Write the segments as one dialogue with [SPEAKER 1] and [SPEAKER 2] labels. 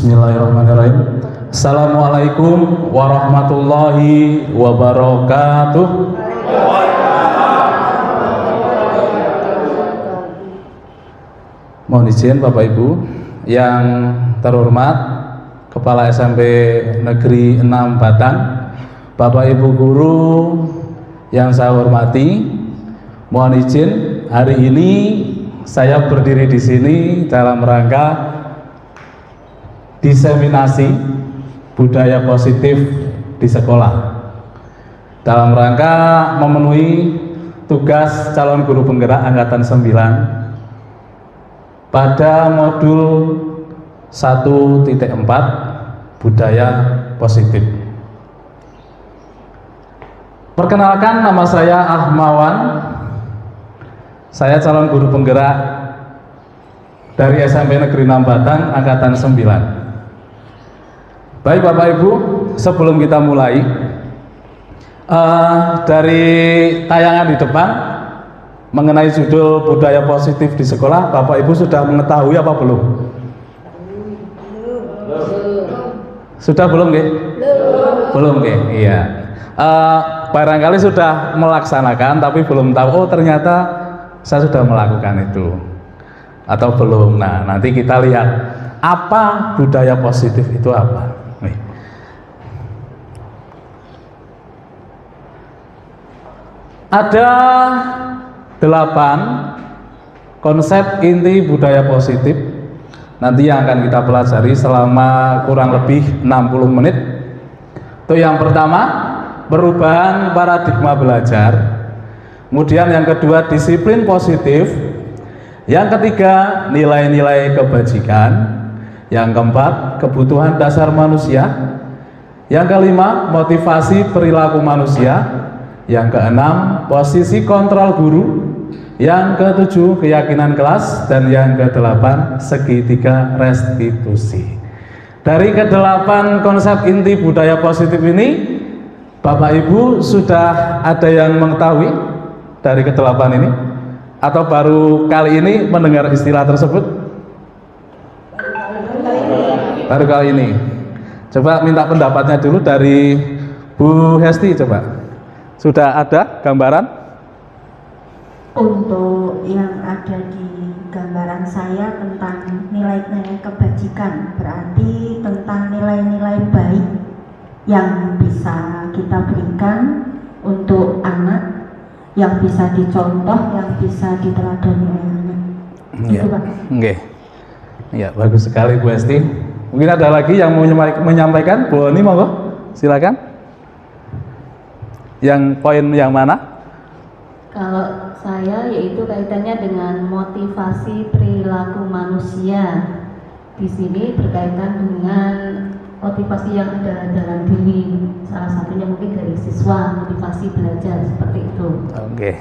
[SPEAKER 1] Bismillahirrahmanirrahim. Assalamualaikum warahmatullahi wabarakatuh. Mohon izin Bapak Ibu yang terhormat, Kepala SMP Negeri 6 Batang, Bapak Ibu guru yang saya hormati, mohon izin hari ini saya berdiri di sini dalam rangka diseminasi budaya positif di sekolah dalam rangka memenuhi tugas calon guru penggerak angkatan 9 pada modul 1.4 budaya positif. Perkenalkan, nama saya Ahmawan, saya calon guru penggerak dari SMP Negeri 6 Batang angkatan 9. Baik Bapak Ibu, sebelum kita mulai dari tayangan di depan mengenai judul budaya positif di sekolah, Bapak Ibu sudah mengetahui apa belum? Sudah belum nggih? Belum nggih? Iya. Barangkali sudah melaksanakan tapi belum tahu, oh ternyata saya sudah melakukan itu atau belum. Nah, nanti kita lihat apa budaya positif itu apa. Nih. Ada 8 konsep inti budaya positif nanti yang akan kita pelajari selama kurang lebih 60 menit. Itu yang pertama, perubahan paradigma belajar. Kemudian yang kedua, disiplin positif. Yang ketiga, nilai-nilai kebajikan. Yang keempat, kebutuhan dasar manusia. Yang kelima, motivasi perilaku manusia. Yang keenam, posisi kontrol guru. Yang ketujuh, keyakinan kelas. Dan yang kedelapan, segitiga restitusi. Dari kedelapan konsep inti budaya positif ini, Bapak Ibu sudah ada yang mengetahui dari kedelapan ini? Atau baru kali ini mendengar istilah tersebut? Baru kali ini. Coba minta pendapatnya dulu dari Bu Hesti, coba. Sudah ada gambaran?
[SPEAKER 2] Untuk yang ada di gambaran saya tentang nilai-nilai kebajikan, berarti tentang nilai-nilai baik yang bisa kita berikan untuk anak, yang bisa dicontoh, yang bisa diteladani oleh anak.
[SPEAKER 1] Iya.
[SPEAKER 2] Itu Pak.
[SPEAKER 1] Oke. Ya, bagus sekali Bu Hesti. Mungkin ada lagi yang mau menyampaikan? Bu Oni, monggo, silakan. Yang poin yang mana?
[SPEAKER 3] Kalau saya yaitu kaitannya dengan motivasi perilaku manusia. Di sini berkaitan dengan motivasi yang ada dalam diri. Salah satunya mungkin dari siswa, motivasi belajar seperti itu.
[SPEAKER 1] Oke.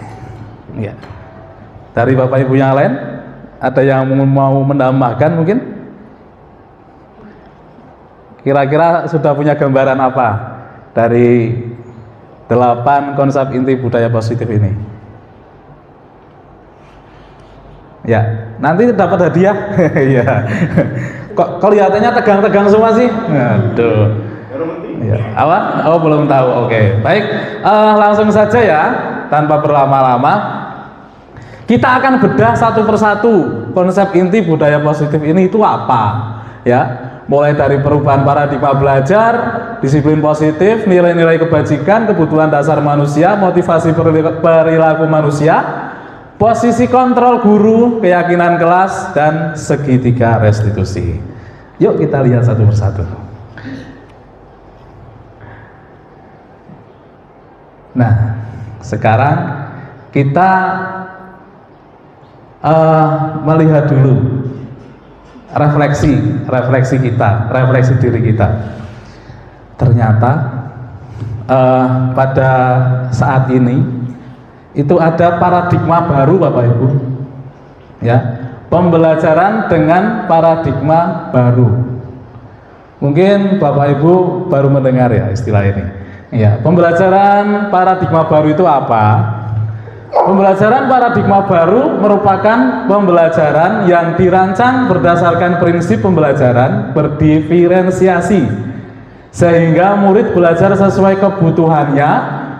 [SPEAKER 1] Ya. Dari Bapak Ibu yang lain, ada yang mau menambahkan mungkin? Kira-kira sudah punya gambaran apa dari 8 konsep inti budaya positif ini? Ya, nanti dapat hadiah. Ya. Kok kelihatannya tegang-tegang semua sih? Aduh. Ya. Apa? Oh, belum tahu. Oke. Baik, langsung saja ya, tanpa berlama-lama. Kita akan bedah satu persatu konsep inti budaya positif ini itu apa, ya. Mulai dari perubahan paradigma belajar, disiplin positif, nilai-nilai kebajikan, kebutuhan dasar manusia, motivasi perilaku manusia, posisi kontrol guru, keyakinan kelas, dan segitiga restitusi. Yuk kita lihat satu persatu. Nah, sekarang kita melihat dulu refleksi kita, refleksi diri kita. Ternyata pada saat ini itu ada paradigma baru Bapak Ibu, ya, pembelajaran dengan paradigma baru. Mungkin Bapak Ibu baru mendengar ya istilah ini. Ya, pembelajaran paradigma baru itu apa? Pembelajaran paradigma baru merupakan pembelajaran yang dirancang berdasarkan prinsip pembelajaran berdiferensiasi, sehingga murid belajar sesuai kebutuhannya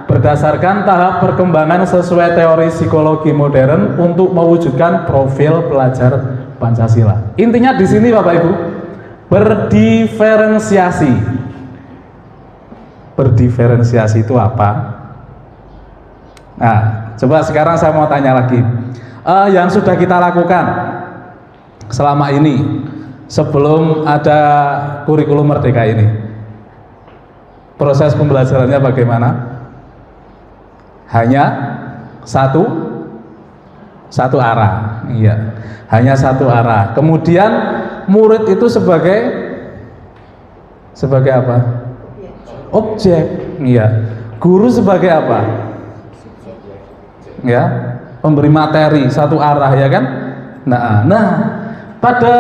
[SPEAKER 1] berdasarkan tahap perkembangan sesuai teori psikologi modern untuk mewujudkan profil pelajar Pancasila. Intinya di sini Bapak Ibu, berdiferensiasi. Berdiferensiasi itu apa? Nah, coba sekarang saya mau tanya lagi, yang sudah kita lakukan selama ini sebelum ada kurikulum merdeka ini, proses pembelajarannya bagaimana? Hanya satu arah, iya, hanya satu arah. Kemudian murid itu sebagai apa? Objek, iya. Guru sebagai apa? Ya, pemberi materi satu arah, ya kan? Nah, pada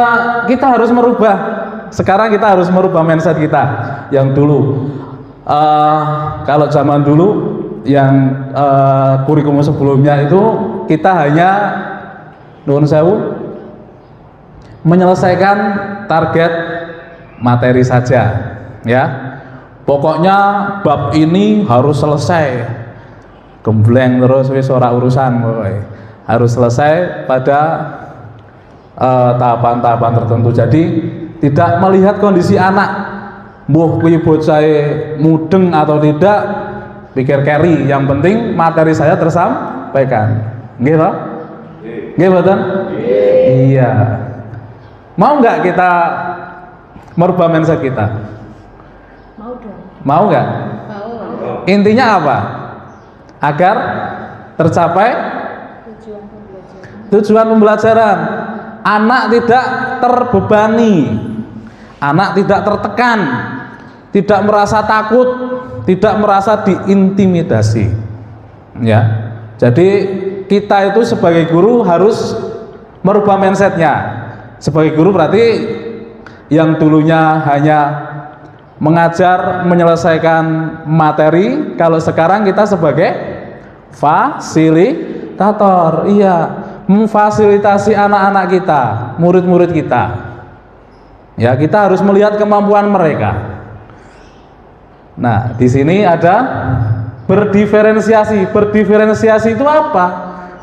[SPEAKER 1] kita harus merubah. Sekarang kita harus merubah mindset kita. Yang dulu, kalau zaman dulu, yang kurikulum sebelumnya itu kita hanya nuwun sewu menyelesaikan target materi saja, ya. Pokoknya bab ini harus selesai. Gembleng terus wis ora urusan, harus selesai pada tahapan-tahapan tertentu. Jadi tidak melihat kondisi anak, mbuh kuwi bocah mudeng atau tidak, pikir carry, yang penting materi saya tersampaikan. Nggih toh? Nggih mboten? Iya. Mau nggak kita merubah mindset kita?
[SPEAKER 3] Mau dong.
[SPEAKER 1] Mau nggak?
[SPEAKER 3] Mau.
[SPEAKER 1] Intinya apa? Agar tercapai tujuan pembelajaran. Anak tidak terbebani, anak tidak tertekan, tidak merasa takut, tidak merasa diintimidasi, ya. Jadi kita itu sebagai guru harus merubah mindsetnya. Sebagai guru berarti yang dulunya hanya mengajar, menyelesaikan materi, kalau sekarang kita sebagai fasilitator, iya, memfasilitasi anak-anak kita, murid-murid kita. Ya, kita harus melihat kemampuan mereka. Nah, di sini ada berdiferensiasi. Berdiferensiasi itu apa?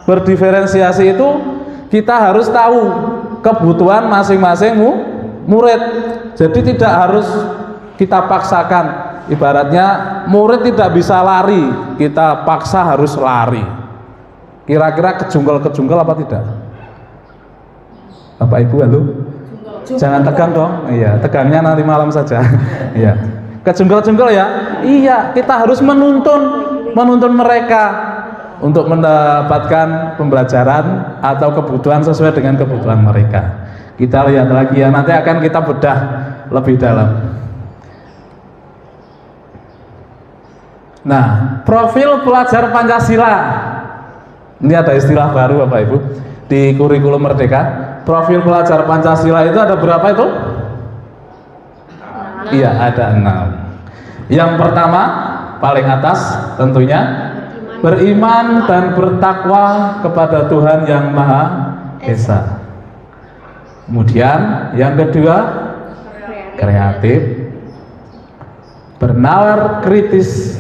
[SPEAKER 1] Berdiferensiasi itu kita harus tahu kebutuhan masing-masing murid. Jadi tidak harus kita paksakan, ibaratnya murid tidak bisa lari, kita paksa harus lari. Kira-kira kejungkel apa tidak? Bapak Ibu, halo? Jangan tegang dong. Iya, tegangnya nanti malam saja. Iya. Kejungkel ya? Iya, kita harus menuntun mereka untuk mendapatkan pembelajaran atau kebutuhan sesuai dengan kebutuhan mereka. Kita lihat lagi ya, nanti akan kita bedah lebih dalam. Nah, profil pelajar Pancasila. Ini ada istilah baru Bapak Ibu di kurikulum Merdeka. Profil pelajar Pancasila itu ada berapa itu? Iya, ada 6. Yang pertama, paling atas tentunya beriman dan bertakwa kepada Tuhan Yang Maha Esa. Kemudian yang kedua, kreatif, bernalar kritis,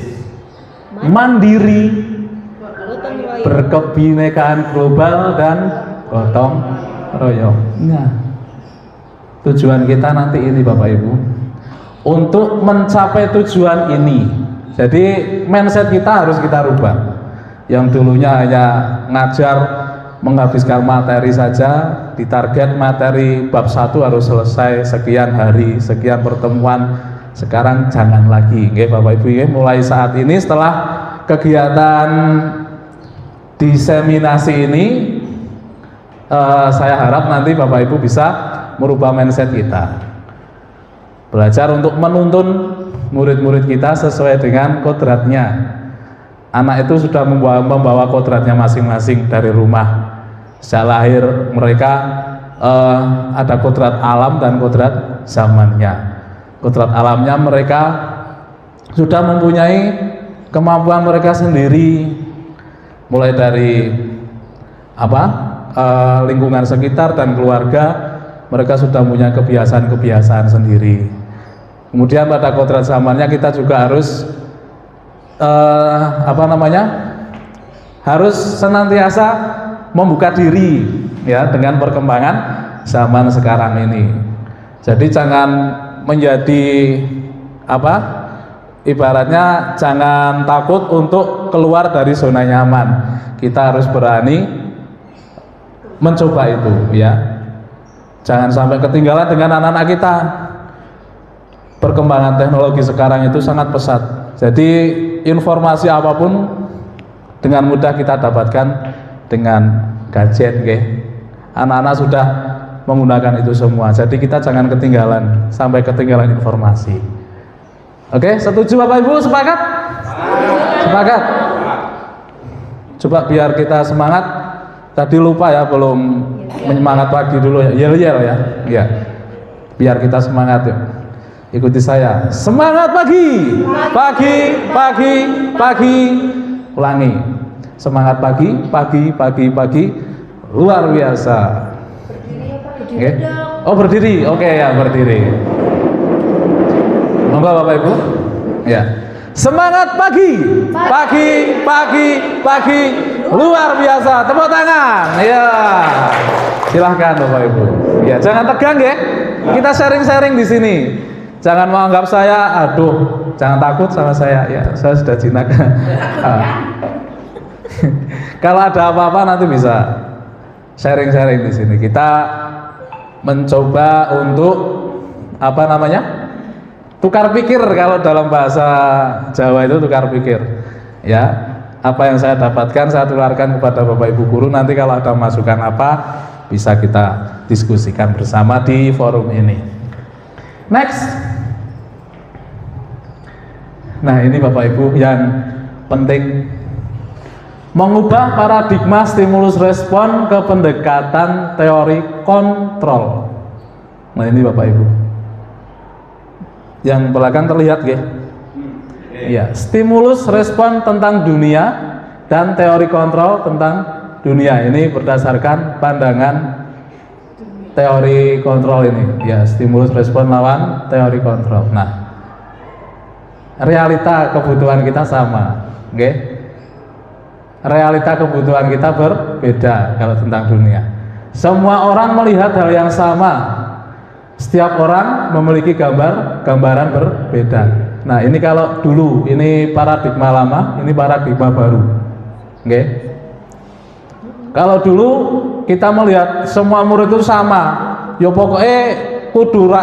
[SPEAKER 1] mandiri, berkebinekaan global, dan gotong royong. Nah, tujuan kita nanti ini Bapak Ibu, untuk mencapai tujuan ini. Jadi mindset kita harus kita rubah. Yang dulunya hanya ngajar, menghabiskan materi saja, ditarget materi bab 1 harus selesai sekian hari, sekian pertemuan. Sekarang jangan lagi, nggih Bapak Ibu, mulai saat ini setelah kegiatan diseminasi ini, saya harap nanti Bapak Ibu bisa merubah mindset kita, belajar untuk menuntun murid-murid kita sesuai dengan kodratnya. Anak itu sudah membawa kodratnya masing-masing dari rumah. Sejak lahir mereka ada kodrat alam dan kodrat zamannya. Kodrat alamnya mereka sudah mempunyai kemampuan mereka sendiri, mulai dari lingkungan sekitar dan keluarga, mereka sudah punya kebiasaan-kebiasaan sendiri. Kemudian pada kodrat zamannya kita juga harus harus senantiasa membuka diri ya dengan perkembangan zaman sekarang ini. Jadi jangan menjadi ibaratnya jangan takut untuk keluar dari zona nyaman. Kita harus berani mencoba itu ya. Jangan sampai ketinggalan dengan anak-anak kita. Perkembangan teknologi sekarang itu sangat pesat. Jadi informasi apapun dengan mudah kita dapatkan dengan gadget, okay? Anak-anak sudah menggunakan itu semua. Jadi kita jangan ketinggalan, sampai ketinggalan informasi. Oke, setuju Bapak Ibu? Sepakat? Sepakat? Coba biar kita semangat. Tadi lupa ya, belum menyemangat pagi dulu ya. Yel-yel ya. Ya. Biar kita semangat yuk. Ikuti saya. Semangat pagi. Pagi, pagi, pagi. Ulangi. Semangat pagi, pagi, pagi, pagi. Luar biasa. Oke. Oh, berdiri. Oke ya, berdiri. Monggo Bapak Ibu. Ya. Semangat pagi. Pagi, pagi, pagi. Luar biasa. Tepuk tangan. Ya. Silahkan Bapak Ibu. Ya, jangan tegang ya. Kita sharing-sharing di sini. Jangan menganggap saya, aduh, jangan takut sama saya. Ya, saya sudah jinak. Kalau ada apa-apa nanti bisa sharing-sharing di sini. Kita mencoba untuk tukar pikir. Kalau dalam bahasa Jawa itu tukar pikir. Ya, apa yang saya dapatkan saya tularkan kepada Bapak Ibu guru. Nanti kalau ada masukan apa bisa kita diskusikan bersama di forum ini. Next. Nah, ini Bapak Ibu yang penting, mengubah paradigma stimulus respon ke pendekatan teori kontrol. Nah, ini Bapak Ibu. Yang belakang terlihat ya? Ya, stimulus respon tentang dunia dan teori kontrol tentang dunia. Ini berdasarkan pandangan teori kontrol ini. Ya, stimulus respon lawan teori kontrol. Nah, realita kebutuhan kita sama, oke? Realita kebutuhan kita berbeda kalau tentang dunia. Semua orang melihat hal yang sama. Setiap orang memiliki gambaran berbeda. Nah, ini kalau dulu, ini paradigma lama, ini paradigma baru, oke? Kalau dulu kita melihat semua murid itu sama, ya pokoknya kudu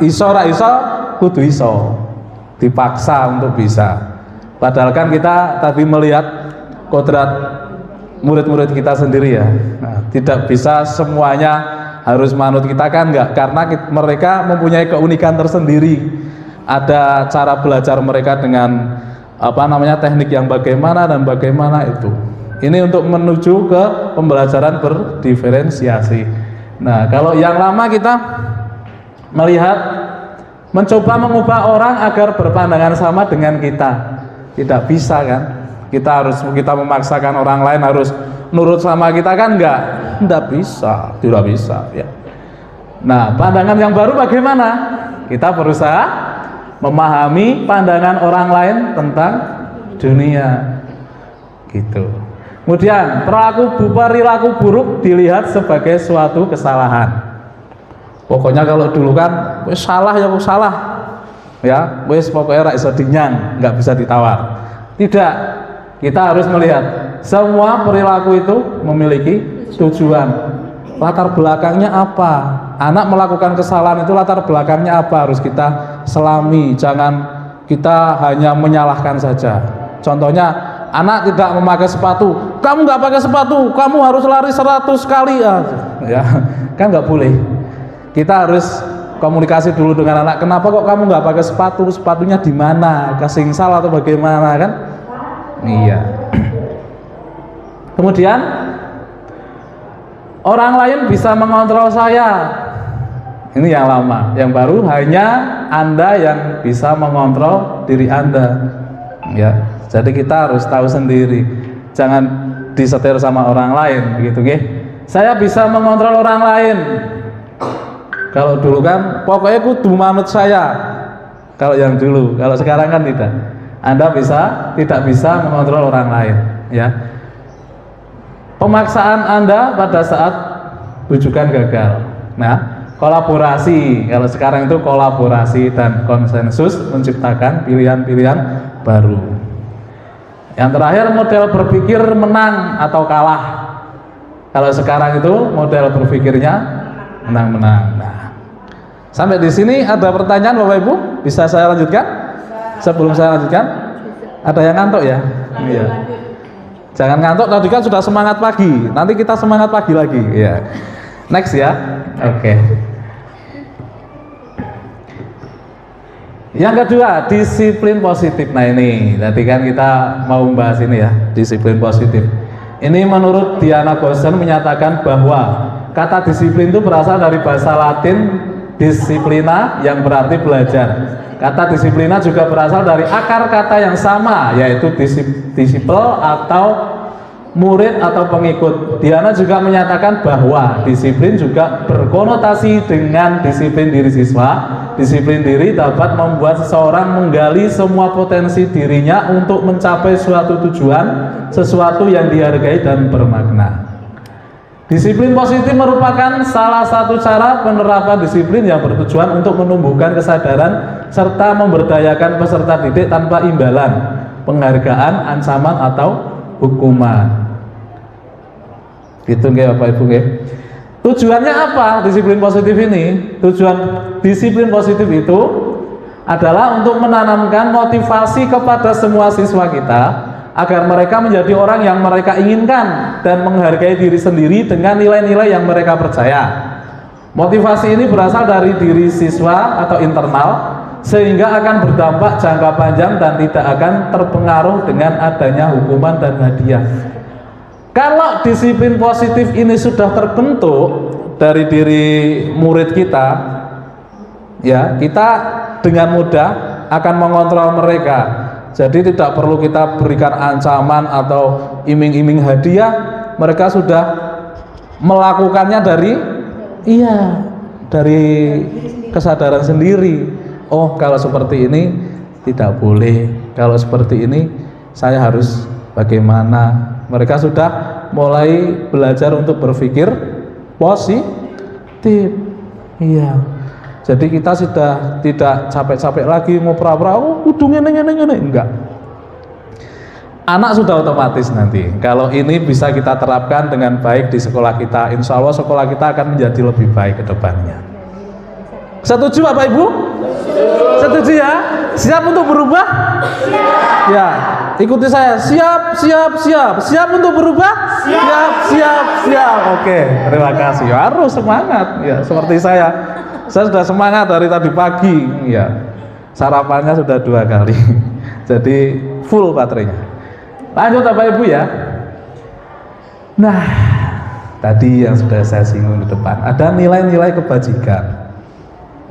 [SPEAKER 1] iso kudu iso. Dipaksa untuk bisa. Padahal kan kita tadi melihat kodrat murid-murid kita sendiri ya. Nah, tidak bisa semuanya harus manut kita kan enggak, karena mereka mempunyai keunikan tersendiri. Ada cara belajar mereka dengan teknik yang bagaimana dan bagaimana itu. Ini untuk menuju ke pembelajaran berdiferensiasi. Nah, kalau yang lama kita melihat mencoba mengubah orang agar berpandangan sama dengan kita. Tidak bisa kan? Kita memaksakan orang lain harus nurut sama kita kan enggak bisa, tidak bisa ya. Nah, pandangan yang baru bagaimana? Kita berusaha memahami pandangan orang lain tentang dunia. Gitu. Kemudian, perilaku buruk dilihat sebagai suatu kesalahan. Pokoknya kalau dulu kan wis salah ya salah. Ya, wis pokoknya ra iso dinyang, enggak bisa ditawar. Tidak. Kita harus melihat semua perilaku itu memiliki tujuan. Latar belakangnya apa? Anak melakukan kesalahan itu latar belakangnya apa? Harus kita selami, jangan kita hanya menyalahkan saja. Contohnya, anak tidak memakai sepatu, kamu nggak pakai sepatu, kamu harus lari 100 kali ya, kan nggak boleh. Kita harus komunikasi dulu dengan anak. Kenapa kok kamu nggak pakai sepatu? Sepatunya di mana? Kesingsal atau bagaimana kan? Iya. Kemudian orang lain bisa mengontrol saya. Ini yang lama. Yang baru hanya Anda yang bisa mengontrol diri Anda. Ya. Jadi kita harus tahu sendiri. Jangan disetir sama orang lain, begitu nggih. Saya bisa mengontrol orang lain. Kalau dulu kan pokoknya kudu manut saya. Kalau yang dulu, kalau sekarang kan tidak. Anda tidak bisa mengontrol orang lain, ya. Pemaksaan Anda pada saat rujukan gagal. Nah, kolaborasi. Kalau sekarang itu kolaborasi dan konsensus menciptakan pilihan-pilihan baru. Yang terakhir model berpikir menang atau kalah. Kalau sekarang itu model berpikirnya menang-menang. Nah, sampai di sini ada pertanyaan Bapak Ibu? Bisa saya lanjutkan? Sebelum saya lanjutkan, ada yang ngantuk ya? Iya. Jangan ngantuk, tadi kan sudah semangat pagi. Nanti kita semangat pagi lagi. Ya. Next ya. Oke. Yang kedua, disiplin positif. Nah ini, tadi kan kita mau membahas ini ya, disiplin positif. Ini menurut Diana Gosen menyatakan bahwa kata disiplin itu berasal dari bahasa Latin disciplina yang berarti belajar. Kata disiplina juga berasal dari akar kata yang sama, yaitu disiple atau murid atau pengikut. Diana juga menyatakan bahwa disiplin juga berkonotasi dengan disiplin diri siswa. Disiplin diri dapat membuat seseorang menggali semua potensi dirinya untuk mencapai suatu tujuan, sesuatu yang dihargai dan bermakna. Disiplin positif merupakan salah satu cara penerapan disiplin yang bertujuan untuk menumbuhkan kesadaran serta memberdayakan peserta didik tanpa imbalan, penghargaan, ancaman atau hukuman. Gitu nggih Bapak Ibu nggih. Tujuannya apa disiplin positif ini? Tujuan disiplin positif itu adalah untuk menanamkan motivasi kepada semua siswa kita agar mereka menjadi orang yang mereka inginkan dan menghargai diri sendiri dengan nilai-nilai yang mereka percaya. Motivasi ini berasal dari diri siswa atau internal, sehingga akan berdampak jangka panjang dan tidak akan terpengaruh dengan adanya hukuman dan hadiah. Kalau disiplin positif ini sudah terbentuk dari diri murid kita, ya, kita dengan mudah akan mengontrol mereka. Jadi tidak perlu kita berikan ancaman atau iming-iming hadiah, mereka sudah melakukannya dari kesadaran sendiri. Oh, kalau seperti ini tidak boleh, kalau seperti ini saya harus bagaimana. Mereka sudah mulai belajar untuk berpikir positif. Iya. Jadi kita sudah tidak capek-capek lagi mau pura-pura, oh kudu ngene, enggak. Anak sudah otomatis nanti. Kalau ini bisa kita terapkan dengan baik di sekolah kita, insya Allah sekolah kita akan menjadi lebih baik ke depannya. Setuju Bapak Ibu? Setuju ya? Siap untuk berubah? Siap. Ya, ikuti saya. Siap untuk berubah? Siap. Oke, terima kasih. Harus semangat. Ya, seperti saya sudah semangat dari tadi pagi. Ya, sarapannya sudah 2 kali. Jadi full baterainya. Lanjut Bapak Ibu ya. Nah, tadi yang sudah saya singgung di depan, ada nilai-nilai kebajikan.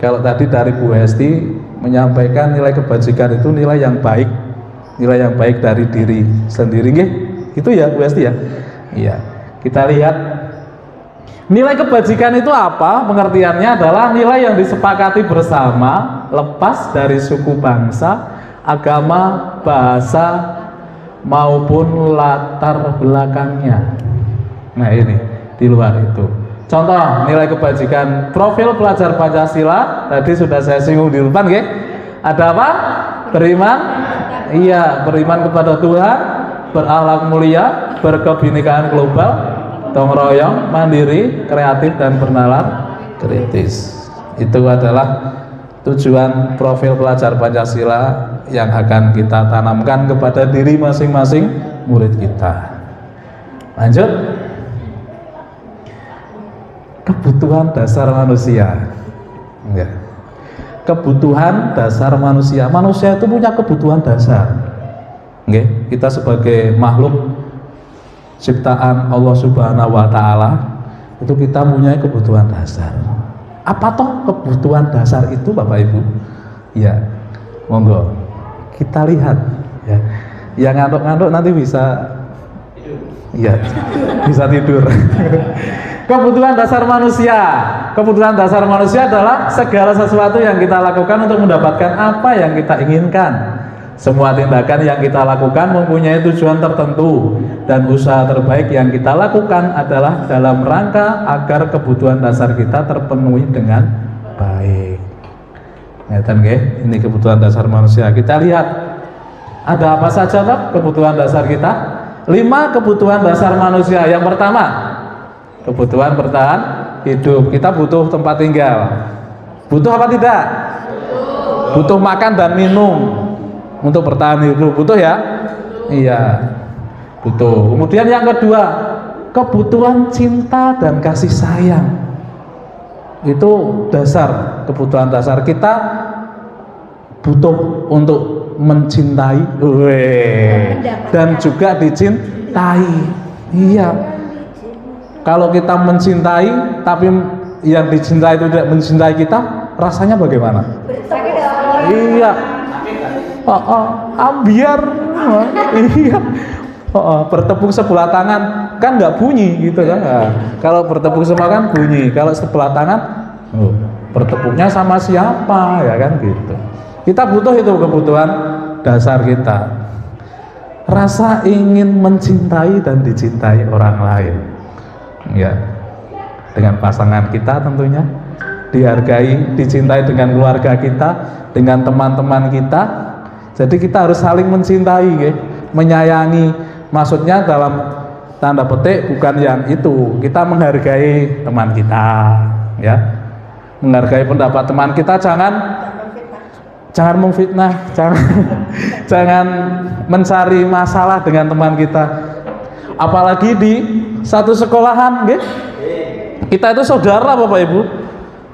[SPEAKER 1] Kalau tadi dari Bu Hesti menyampaikan nilai kebajikan itu nilai yang baik dari diri sendiri, nggih? Itu ya Bu Hesti ya. Iya. Kita lihat nilai kebajikan itu apa? Pengertiannya adalah nilai yang disepakati bersama, lepas dari suku bangsa, agama, bahasa maupun latar belakangnya. Nah ini di luar itu. Contoh nilai kebajikan profil pelajar Pancasila tadi sudah saya singgung di depan, nggih. Ada apa? Beriman, iya, beriman kepada Tuhan, berakhlak mulia, berkebinekaan global, gotong royong, mandiri, kreatif dan bernalar kritis. Itu adalah tujuan profil pelajar Pancasila yang akan kita tanamkan kepada diri masing-masing murid kita. Lanjut. Kebutuhan dasar manusia. Enggak. Kebutuhan dasar manusia. Manusia itu punya kebutuhan dasar. Oke, kita sebagai makhluk ciptaan Allah Subhanahu wa taala itu kita punya kebutuhan dasar. Apa toh kebutuhan dasar itu Bapak Ibu? Ya, monggo kita lihat ya. Yang ngantuk-ngantuk nanti bisa Iya, bisa tidur. Kebutuhan dasar manusia. Kebutuhan dasar manusia adalah segala sesuatu yang kita lakukan untuk mendapatkan apa yang kita inginkan. Semua tindakan yang kita lakukan mempunyai tujuan tertentu, dan usaha terbaik yang kita lakukan adalah dalam rangka agar kebutuhan dasar kita terpenuhi dengan baik. Ini kebutuhan dasar manusia. Kita lihat ada apa saja toh kebutuhan dasar kita. 5 kebutuhan dasar manusia. Yang pertama, kebutuhan bertahan hidup. Kita butuh tempat tinggal. Butuh apa tidak? Butuh makan dan minum untuk bertahan hidup. Butuh ya? Iya, butuh. Kemudian yang kedua, kebutuhan cinta dan kasih sayang. Itu dasar, kebutuhan dasar. Kita butuh untuk mencintai dan juga dicintai. Iya. Kalau kita mencintai tapi yang dicintai itu tidak mencintai kita, rasanya bagaimana? Iya. Ambiar. Iya. Bertepuk sebelah tangan kan nggak bunyi gitu kan. Nah, kalau bertepuk sebelah kan bunyi. Kalau sebelah tangan, bertepuknya sama siapa ya kan gitu. Kita butuh itu kebutuhan dasar kita. Rasa ingin mencintai dan dicintai orang lain. Ya. Dengan pasangan kita tentunya, dihargai, dicintai dengan keluarga kita, dengan teman-teman kita. Jadi kita harus saling mencintai, ya, menyayangi. Maksudnya dalam tanda petik bukan yang itu. Kita menghargai teman kita, ya. Menghargai pendapat teman kita, jangan memfitnah, jangan mencari masalah dengan teman kita. Apalagi di satu sekolahan, gitu. Kita itu saudara Bapak Ibu,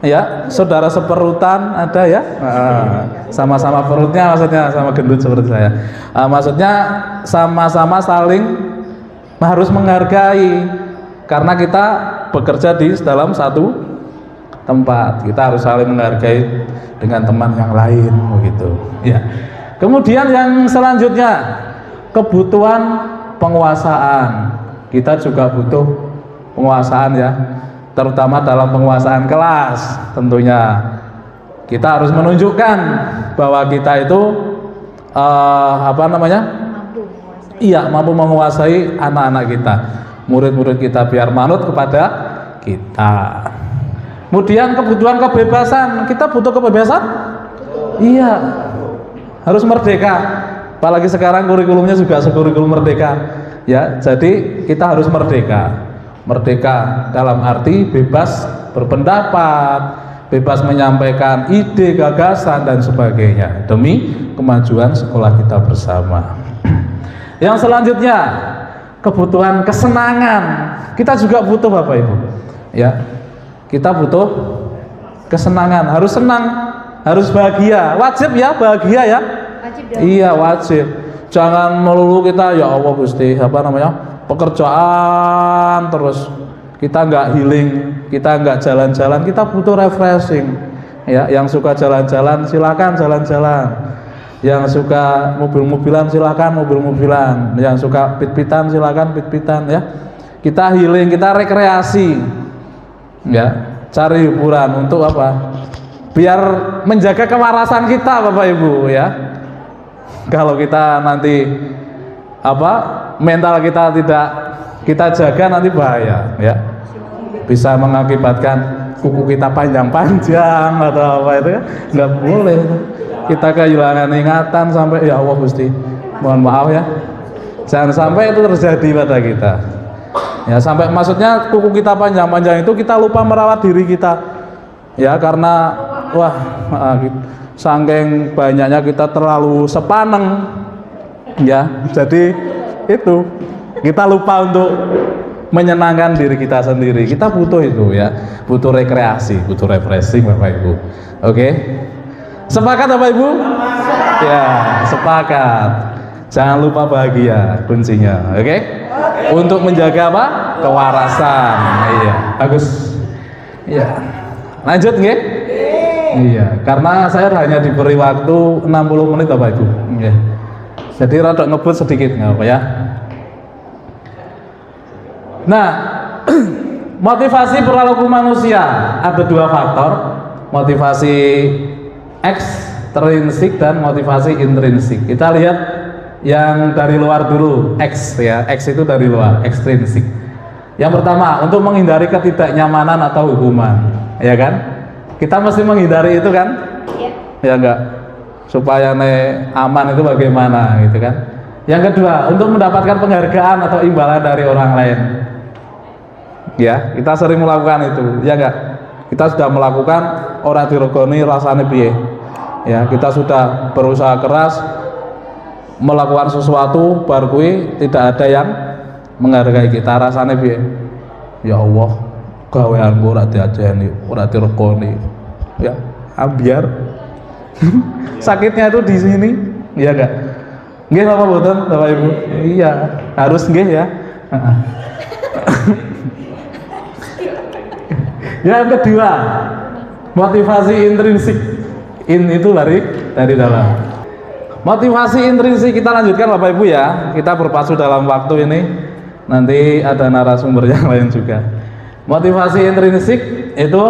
[SPEAKER 1] ya, saudara seperutan ada ya, sama-sama perutnya, maksudnya sama gendut seperti saya. Maksudnya sama-sama saling harus menghargai, karena kita bekerja di dalam satu tempat. Kita harus saling menghargai dengan teman yang lain, begitu. Ya. Kemudian yang selanjutnya, kebutuhan penguasaan. Kita juga butuh penguasaan, ya, terutama dalam penguasaan kelas. Tentunya kita harus menunjukkan bahwa kita itu mampu menguasai anak-anak kita, murid-murid kita, biar manut kepada kita. Kemudian kebutuhan kebebasan. Kita butuh kebebasan? Iya, harus merdeka. Apalagi sekarang kurikulumnya juga kurikulum merdeka, ya. Jadi kita harus merdeka. Merdeka dalam arti bebas berpendapat, bebas menyampaikan ide, gagasan dan sebagainya demi kemajuan sekolah kita bersama. Yang selanjutnya, kebutuhan kesenangan. Kita juga butuh Bapak Ibu, ya. Kita butuh kesenangan, harus senang, harus bahagia. Wajib ya, bahagia ya. Wajib dong. Iya, wajib. Jangan melulu kita, ya Allah Gusti, pekerjaan terus, kita nggak healing, kita nggak jalan-jalan. Kita butuh refreshing, ya. Yang suka jalan-jalan silakan jalan-jalan, yang suka mobil-mobilan silakan mobil-mobilan, yang suka pit-pitan silakan pit-pitan, ya. Kita healing, kita rekreasi, ya, cari hiburan untuk apa? Biar menjaga kewarasan kita Bapak Ibu, ya. Kalau kita nanti mental kita tidak kita jaga, nanti bahaya, ya. Bisa mengakibatkan kuku kita panjang-panjang atau apa itu, ya. Nggak boleh. Kita kehilangan ingatan sampai, ya Allah Gusti, mohon maaf ya. Jangan sampai itu terjadi pada kita. Ya, sampai maksudnya kuku kita panjang-panjang itu kita lupa merawat diri kita, ya, karena saking banyaknya kita terlalu sepaneng, ya. Jadi itu kita lupa untuk menyenangkan diri kita sendiri. Kita butuh itu, ya, butuh rekreasi, butuh refreshing Bapak Ibu. Oke, sepakat Bapak Ibu? Ya, sepakat. Jangan lupa bahagia kuncinya, oke? Untuk menjaga apa? Kewarasan. Iya, bagus. Iya. Lanjut nggih? Iya, karena saya hanya diberi waktu 60 menit Bapak Ibu. Iya. Jadi rada ngebut sedikit, nggak apa ya? Nah, motivasi perilaku manusia ada dua faktor, motivasi ekstrinsik dan motivasi intrinsik. Kita lihat yang dari luar dulu, X ya, X itu dari luar, ekstrinsik. Yang pertama, untuk menghindari ketidaknyamanan atau hukuman, ya kan? Kita mesti menghindari itu kan? Ya enggak? Supaya aman itu bagaimana gitu kan? Yang kedua, untuk mendapatkan penghargaan atau imbalan dari orang lain. Ya, kita sering melakukan itu, ya enggak? Kita sudah melakukan ora dirogoni rasane piye. Ya, kita sudah berusaha keras melakukan sesuatu bar kuwi tidak ada yang menghargai kita, rasane piye? Ya Allah, gaweanku ora diajeni, ora dirogoni. Ya, biar sakitnya itu di sini, ya enggak? Nggih Bapak mboten, Bapak Ibu? Iya, harus nggih ya. Yang kedua, motivasi intrinsik. Itu dari dalam. Motivasi intrinsik kita lanjutkan Bapak Ibu ya. Kita berpacu dalam waktu ini. Nanti ada narasumber yang lain juga. Motivasi intrinsik itu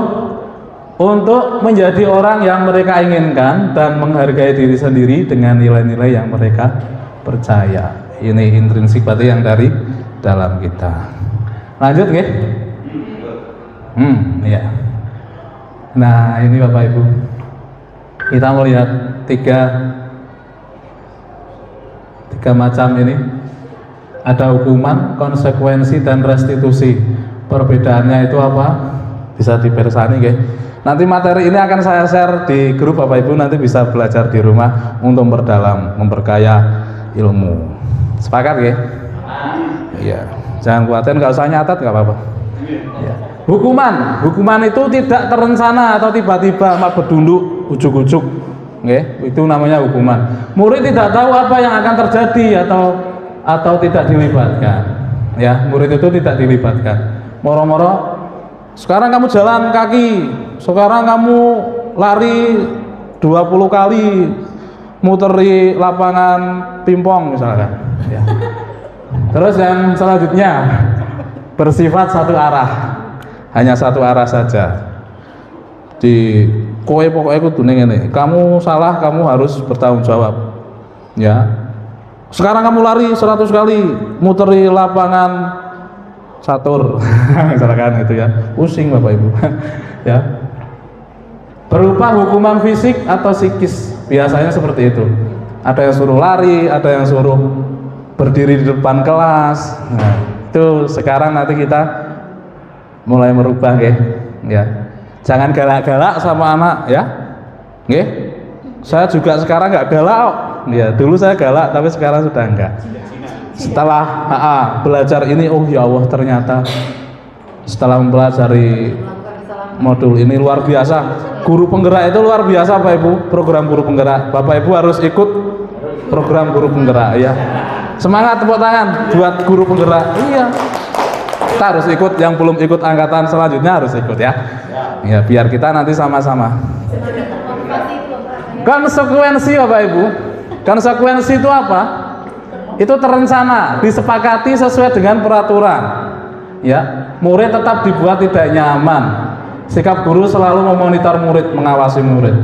[SPEAKER 1] untuk menjadi orang yang mereka inginkan dan menghargai diri sendiri dengan nilai-nilai yang mereka percaya. Ini intrinsik berarti yang dari dalam kita. Lanjut nggih? Iya. Nah, ini Bapak Ibu. Kita melihat tiga macam ini. Ada hukuman, konsekuensi, dan restitusi. Perbedaannya itu apa? Bisa dipersani nggih. Nanti materi ini akan saya share di grup Bapak Ibu, nanti bisa belajar di rumah untuk memperdalam, memperkaya ilmu. Sepakat ya? Iya. Jangan khawatir, nggak usah nyatat, nggak apa-apa. Ya. Hukuman itu tidak terencana atau tiba-tiba mak berdunduk ujuk-ujuk. Itu namanya hukuman. Murid tidak tahu apa yang akan terjadi atau tidak dilibatkan. Ya, murid itu tidak dilibatkan. Moro-moro, sekarang kamu jalan kaki, sekarang kamu lari 20 kali muteri lapangan pingpong misalkan ya. Terus yang selanjutnya bersifat satu arah, hanya satu arah saja. Di kowe pokoknya kudune ngene, kamu salah kamu harus bertanggung jawab ya. Sekarang kamu lari 100 kali muteri lapangan catur misalkan itu ya, pusing Bapak Ibu ya. Berupa hukuman fisik atau psikis, biasanya seperti itu. Ada yang suruh lari, ada yang suruh berdiri di depan kelas. Nah, itu sekarang nanti kita mulai merubah ya. Jangan galak-galak sama anak ya. Nggih. Saya juga sekarang nggak galak kok. Ya, dulu saya galak tapi sekarang sudah enggak. Setelah belajar ini, oh ya Allah, ternyata setelah mempelajari modul ini luar biasa. Guru penggerak itu luar biasa Bapak Ibu. Program guru penggerak, Bapak Ibu harus ikut program guru penggerak ya. Semangat, tepuk tangan buat guru penggerak. Iya, kita harus ikut. Yang belum ikut angkatan selanjutnya harus ikut ya. Ya, biar kita nanti sama-sama. Konsekuensi Bapak Ibu. Konsekuensi itu apa? Itu terencana, disepakati sesuai dengan peraturan. Ya, murid tetap dibuat tidak nyaman. Sikap guru selalu memonitor murid, mengawasi murid.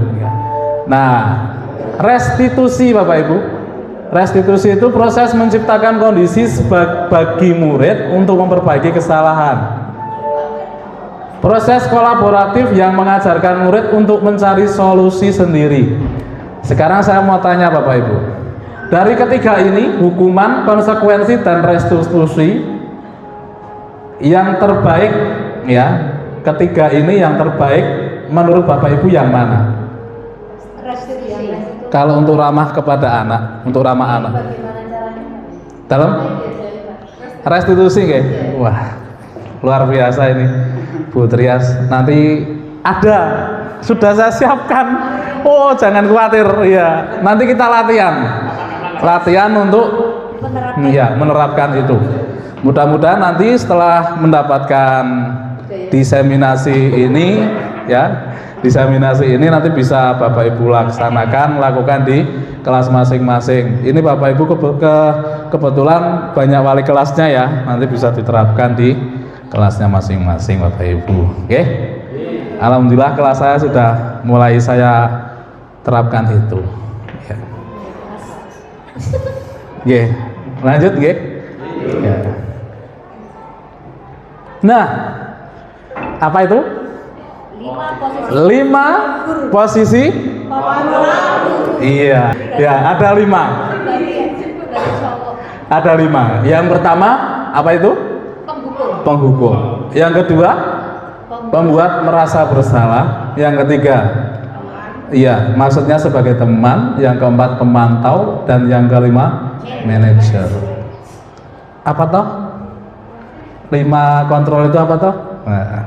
[SPEAKER 1] Nah, restitusi Bapak Ibu. Restitusi itu proses menciptakan kondisi bagi murid untuk memperbaiki kesalahan. Proses kolaboratif yang mengajarkan murid untuk mencari solusi sendiri. Sekarang saya mau tanya Bapak Ibu. Dari ketiga ini, hukuman, konsekuensi, dan restitusi, yang terbaik ya, ketiga ini yang terbaik menurut Bapak Ibu yang mana?
[SPEAKER 3] Restitusi.
[SPEAKER 1] Kalau untuk ramah kepada anak, untuk ramah anak. Dalam restitusi nggih. Wah, luar biasa ini Bu Trias. Nanti ada, sudah saya siapkan. Oh, jangan khawatir ya. Nanti kita latihan untuk menerapkan itu. Mudah-mudahan nanti setelah mendapatkan diseminasi ini ya, diseminasi ini nanti bisa Bapak Ibu lakukan di kelas masing-masing. Ini Bapak Ibu kebetulan banyak wali kelasnya ya, nanti bisa diterapkan di kelasnya masing-masing Bapak Ibu. Oke? Alhamdulillah kelas saya sudah mulai saya terapkan itu. Ya. Oke, lanjut oke? Ya. Nah, apa itu? 5 posisi. Iya, ya ada 5. Ada 5. Yang pertama apa itu? Penghukum. Yang kedua, pembuat merasa bersalah. Yang ketiga, iya, maksudnya sebagai teman. Yang keempat, pemantau. Dan yang kelima, manajer. Apa toh? 5 kontrol itu apa toh? Nah,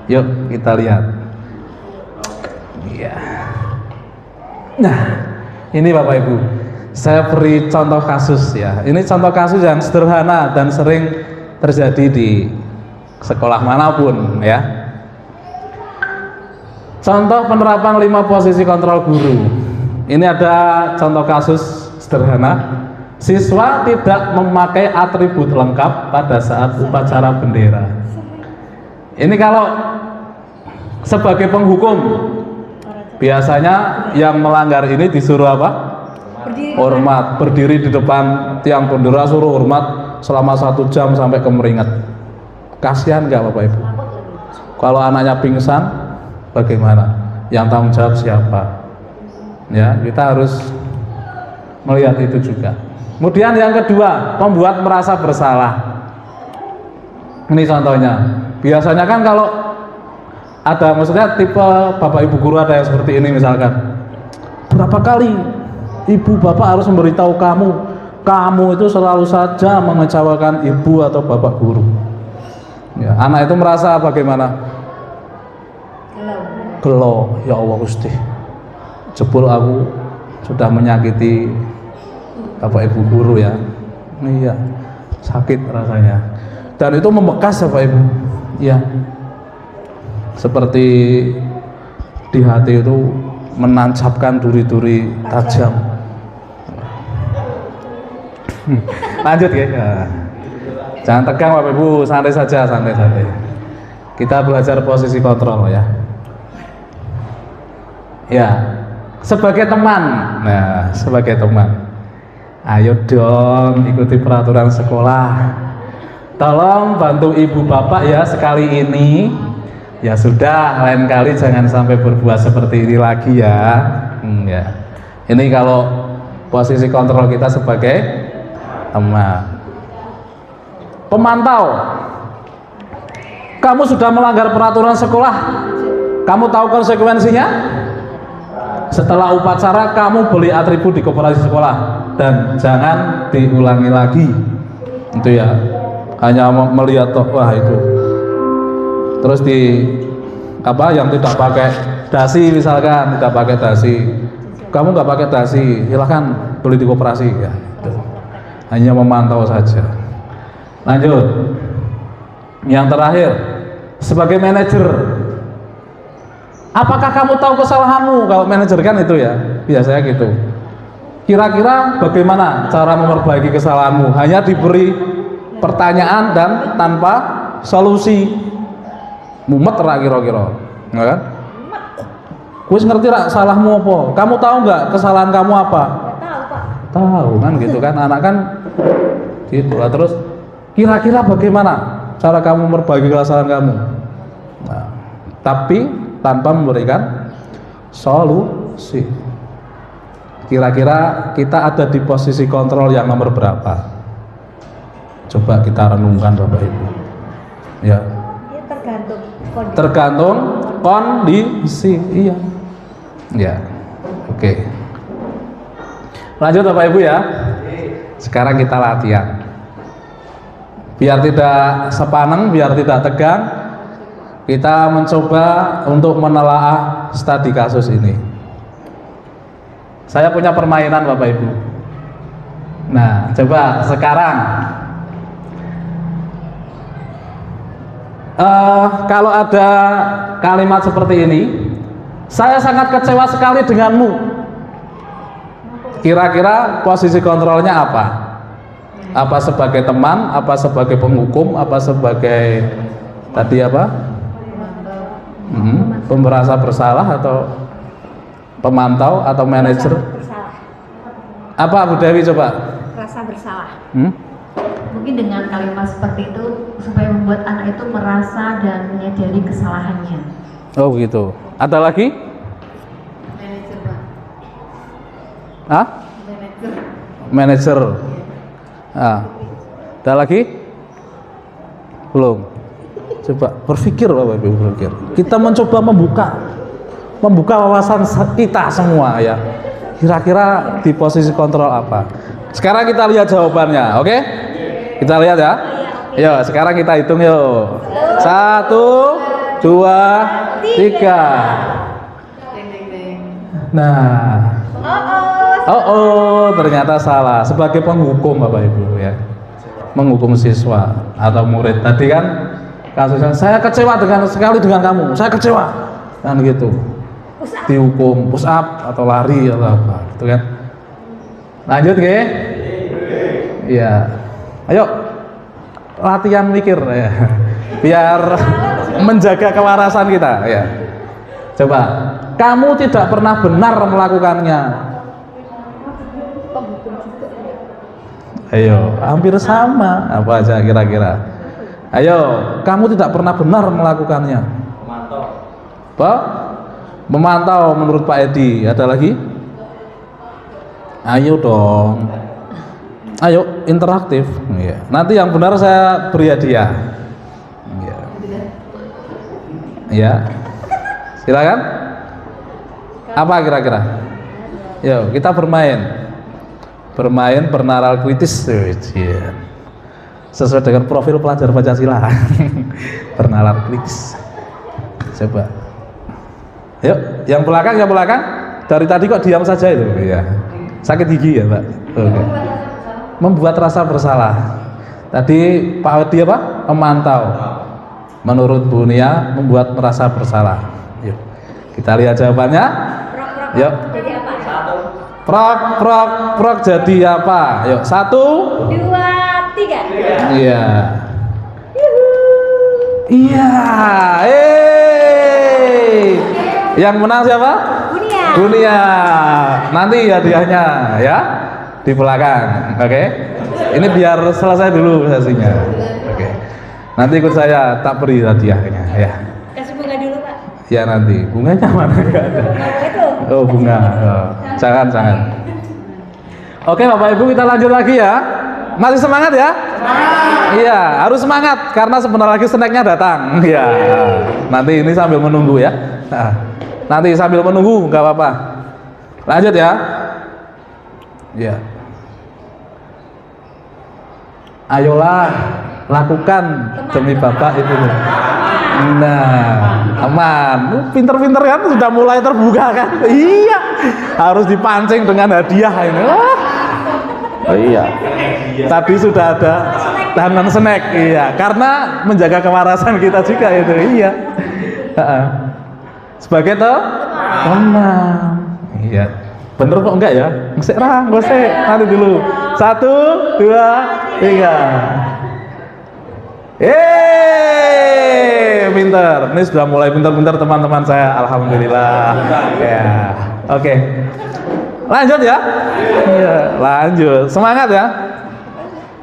[SPEAKER 1] yuk kita lihat. Iya. Nah, ini Bapak Ibu, saya beri contoh kasus ya. Ini contoh kasus yang sederhana dan sering terjadi di sekolah manapun ya. Contoh penerapan 5 posisi kontrol guru. Ini ada contoh kasus sederhana. Siswa tidak memakai atribut lengkap pada saat upacara bendera. Ini kalau sebagai penghukum, biasanya yang melanggar ini disuruh apa? Hormat, berdiri di depan tiang bendera, suruh hormat selama 1 jam sampai kemeringat. Kasihan nggak Bapak Ibu? Kalau anaknya pingsan, bagaimana? Yang tanggung jawab siapa? Ya, kita harus melihat itu juga. Kemudian yang kedua, membuat merasa bersalah. Ini contohnya. Biasanya kan kalau ada, maksudnya tipe Bapak Ibu guru ada yang seperti ini misalkan. Berapa kali ibu bapak harus memberitahu kamu itu selalu saja mengecewakan ibu atau bapak guru. Ya, anak itu merasa bagaimana? Gelo, ya Allah Gusti. Jebul aku sudah menyakiti Bapak Ibu guru ya. Iya, sakit rasanya. Dan itu membekas Bapak Ibu. Ya. Seperti di hati itu menancapkan duri-duri tajam. Lanjut ya. Jangan tegang Bapak Ibu, santai saja, santai-santai. Kita belajar posisi kontrol ya. Ya, sebagai teman. Nah, sebagai teman. Ayo dong ikuti peraturan sekolah. Tolong bantu ibu bapak ya sekali ini. Ya sudah, lain kali jangan sampai berbuat seperti ini lagi ya. Ya. Ini kalau posisi kontrol kita sebagai teman. Pemantau. Kamu sudah melanggar peraturan sekolah. Kamu tahu konsekuensinya? Setelah upacara kamu beli atribut di koperasi sekolah dan jangan diulangi lagi. Itu ya. Hanya melihat toh, wah itu. Terus di apa yang tidak pakai dasi misalkan, tidak pakai dasi. Kamu nggak pakai dasi, silahkan beli di koperasi ya. Itu. Hanya memantau saja. Lanjut. Yang terakhir, sebagai manajer, apakah kamu tahu kesalahanmu? Kalau manajer kan itu ya, biasanya gitu. Kira-kira bagaimana cara memperbaiki kesalahanmu? Hanya diberi pertanyaan dan tanpa solusi. Mumet ra kira-kira, ya kan? Wis ngerti rak salahmu apa? Kamu tahu nggak kesalahan kamu apa?
[SPEAKER 3] Tahu Pak.
[SPEAKER 1] Tahu kan gitu kan, anak kan gitu lah. Terus kira-kira bagaimana cara kamu memperbaiki kesalahan kamu? Nah, tapi tanpa memberikan solusi. Kira-kira kita ada di posisi kontrol yang nomor berapa? Coba kita renungkan Bapak Ibu. Ya. Tergantung kondisi. Iya. Ya. Oke. Lanjut Bapak Ibu ya. Sekarang kita latihan. Biar tidak sepaneng, biar tidak tegang, kita mencoba untuk menelaah studi kasus ini. Saya punya permainan Bapak Ibu. Nah, coba sekarang kalau ada kalimat seperti ini, Saya sangat kecewa sekali denganmu. Kira-kira posisi kontrolnya apa? Apa sebagai teman, apa sebagai penghukum, apa sebagai tadi apa? Pemberasa bersalah atau pemantau atau manajer?
[SPEAKER 4] Bersalah.
[SPEAKER 1] Apa Bu Dewi coba?
[SPEAKER 4] Rasa bersalah.
[SPEAKER 3] Mungkin dengan kalimat seperti itu supaya membuat anak itu merasa dan menyadari kesalahannya.
[SPEAKER 1] Oh begitu. Ada lagi?
[SPEAKER 3] Manajer, Pak.
[SPEAKER 1] Hah? Manajer. Ada lagi? Belum. Coba berpikir Bapak Ibu, berpikir. Kita mencoba membuka wawasan kita semua ya. Kira-kira di posisi kontrol apa? Sekarang kita lihat jawabannya, oke? Kita lihat ya. Yuk, sekarang kita hitung yuk. 1, 2, 3. Nah. Ternyata salah. Sebagai penghukum Bapak Ibu ya. Menghukum siswa atau murid. Tadi kan kasusnya saya kecewa sekali dengan kamu. Saya kecewa. Kan gitu. Dihukum push up atau lari atau apa gitu kan. Lanjut ke? Iya. Ayo latihan mikir ya. Biar menjaga kewarasan kita ya. Coba, kamu tidak pernah benar melakukannya. Ayo, hampir sama. Apa aja kira-kira? Ayo, kamu tidak pernah benar melakukannya. Memantau. Apa? Memantau menurut Pak Edi. Ada lagi? Ayo dong. Ayo, interaktif. Ya. Nanti yang benar saya beri hadiah. Ya. Ya. Silakan. Apa kira-kira? Yuk, kita bermain bernalar kritis. Sesuai dengan profil pelajar Pancasila. Bernalar kritis. Coba. Yuk, yang belakang. Dari tadi kok diam saja itu? Ya. Sakit gigi ya, Pak? Oke. Membuat rasa bersalah. Tadi Pak Wedi apa? Memantau. Menurut Bu Nia membuat merasa bersalah. Yuk. Kita lihat jawabannya. Yuk.
[SPEAKER 4] Jadi apa?
[SPEAKER 1] Prok jadi apa? Yuk, 1,
[SPEAKER 4] 2, 3.
[SPEAKER 1] Iya. Iya. Yang menang siapa? Bunia. Nanti hadiahnya ya di belakang. Oke. Ini biar selesai dulu sesinya. Oke. Nanti ikut saya tak beri hadiahnya ya.
[SPEAKER 4] Kasih bunga dulu, Pak.
[SPEAKER 1] Ya nanti. Bunganya mana? Enggak ada.
[SPEAKER 4] Itu.
[SPEAKER 1] Oh, bunga. Oh, jangan. Oke, Bapak Ibu, kita lanjut lagi ya. Masih semangat ya? Iya, harus semangat karena sebentar lagi snacknya datang. Iya. Nanti ini sambil menunggu ya. Nanti sambil menunggu, nggak apa-apa. Lanjut ya. Iya. Ayolah, lakukan demi Bapak itu. Nah, aman. Pinter-pinter kan sudah mulai terbuka kan? Iya. Harus dipancing dengan hadiah ini. Oh iya. Tadi sudah ada tangan snack, iya. Karena menjaga kewarasan kita juga itu, iya. Sebagai teman. Iya. Bener kok enggak ya? Ngesek rang, gosek. Nanti dulu. 1, 2, 3. Pinter. Ini sudah mulai pinter-pinter teman-teman saya. Alhamdulillah. Ya. Oke. Lanjut ya. Iya, lanjut. Semangat ya.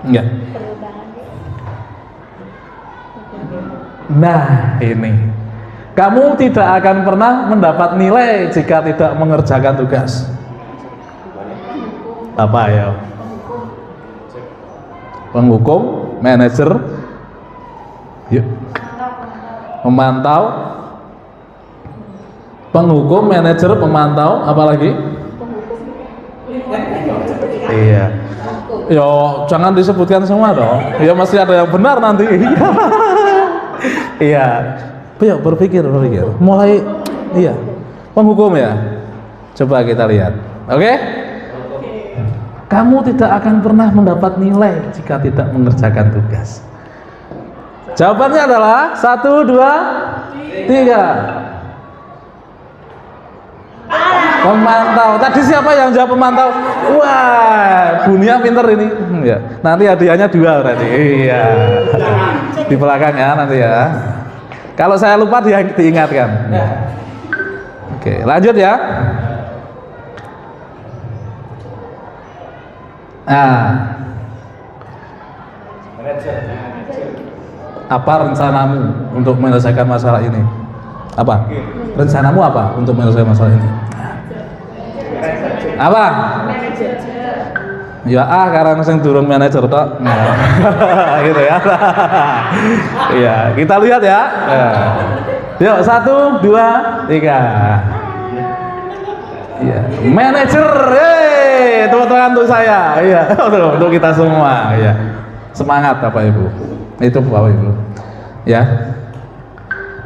[SPEAKER 1] Enggak. Nah, ini. Kamu tidak akan pernah mendapat nilai jika tidak mengerjakan tugas. Apa ya? Penghukum, manajer, yuk. Memantau, penghukum, manajer, pemantau, apa lagi? Iya. Yo, jangan disebutkan semua dong. Ya masih ada yang benar nanti. Iya. Yuk berpikir. Mulai, iya. Penghukum ya. Coba kita lihat. Oke? Kamu tidak akan pernah mendapat nilai jika tidak mengerjakan tugas. Jawabannya adalah 1, 2, 3. Pemantau. Tadi siapa yang jawab pemantau? Wah, Bunia pinter ini. Ya. Nanti hadiahnya 2 berarti. Iya. Di belakang ya nanti ya. Kalau saya lupa dia diingatkan. Ya. Oke, lanjut ya. Nah, apa rencanamu untuk menyelesaikan masalah ini? Apa? Rencanamu apa untuk menyelesaikan masalah ini? Apa? Ya karena sing durung manajer tok. Nah, gitu ya. Iya, kita lihat ya. Yuk 1, 2, 3. Iya, manajer. Tepuk tangan untuk saya. Iya, untuk kita semua. Iya. Semangat Bapak Ibu. Itu Bapak Ibu. Ya.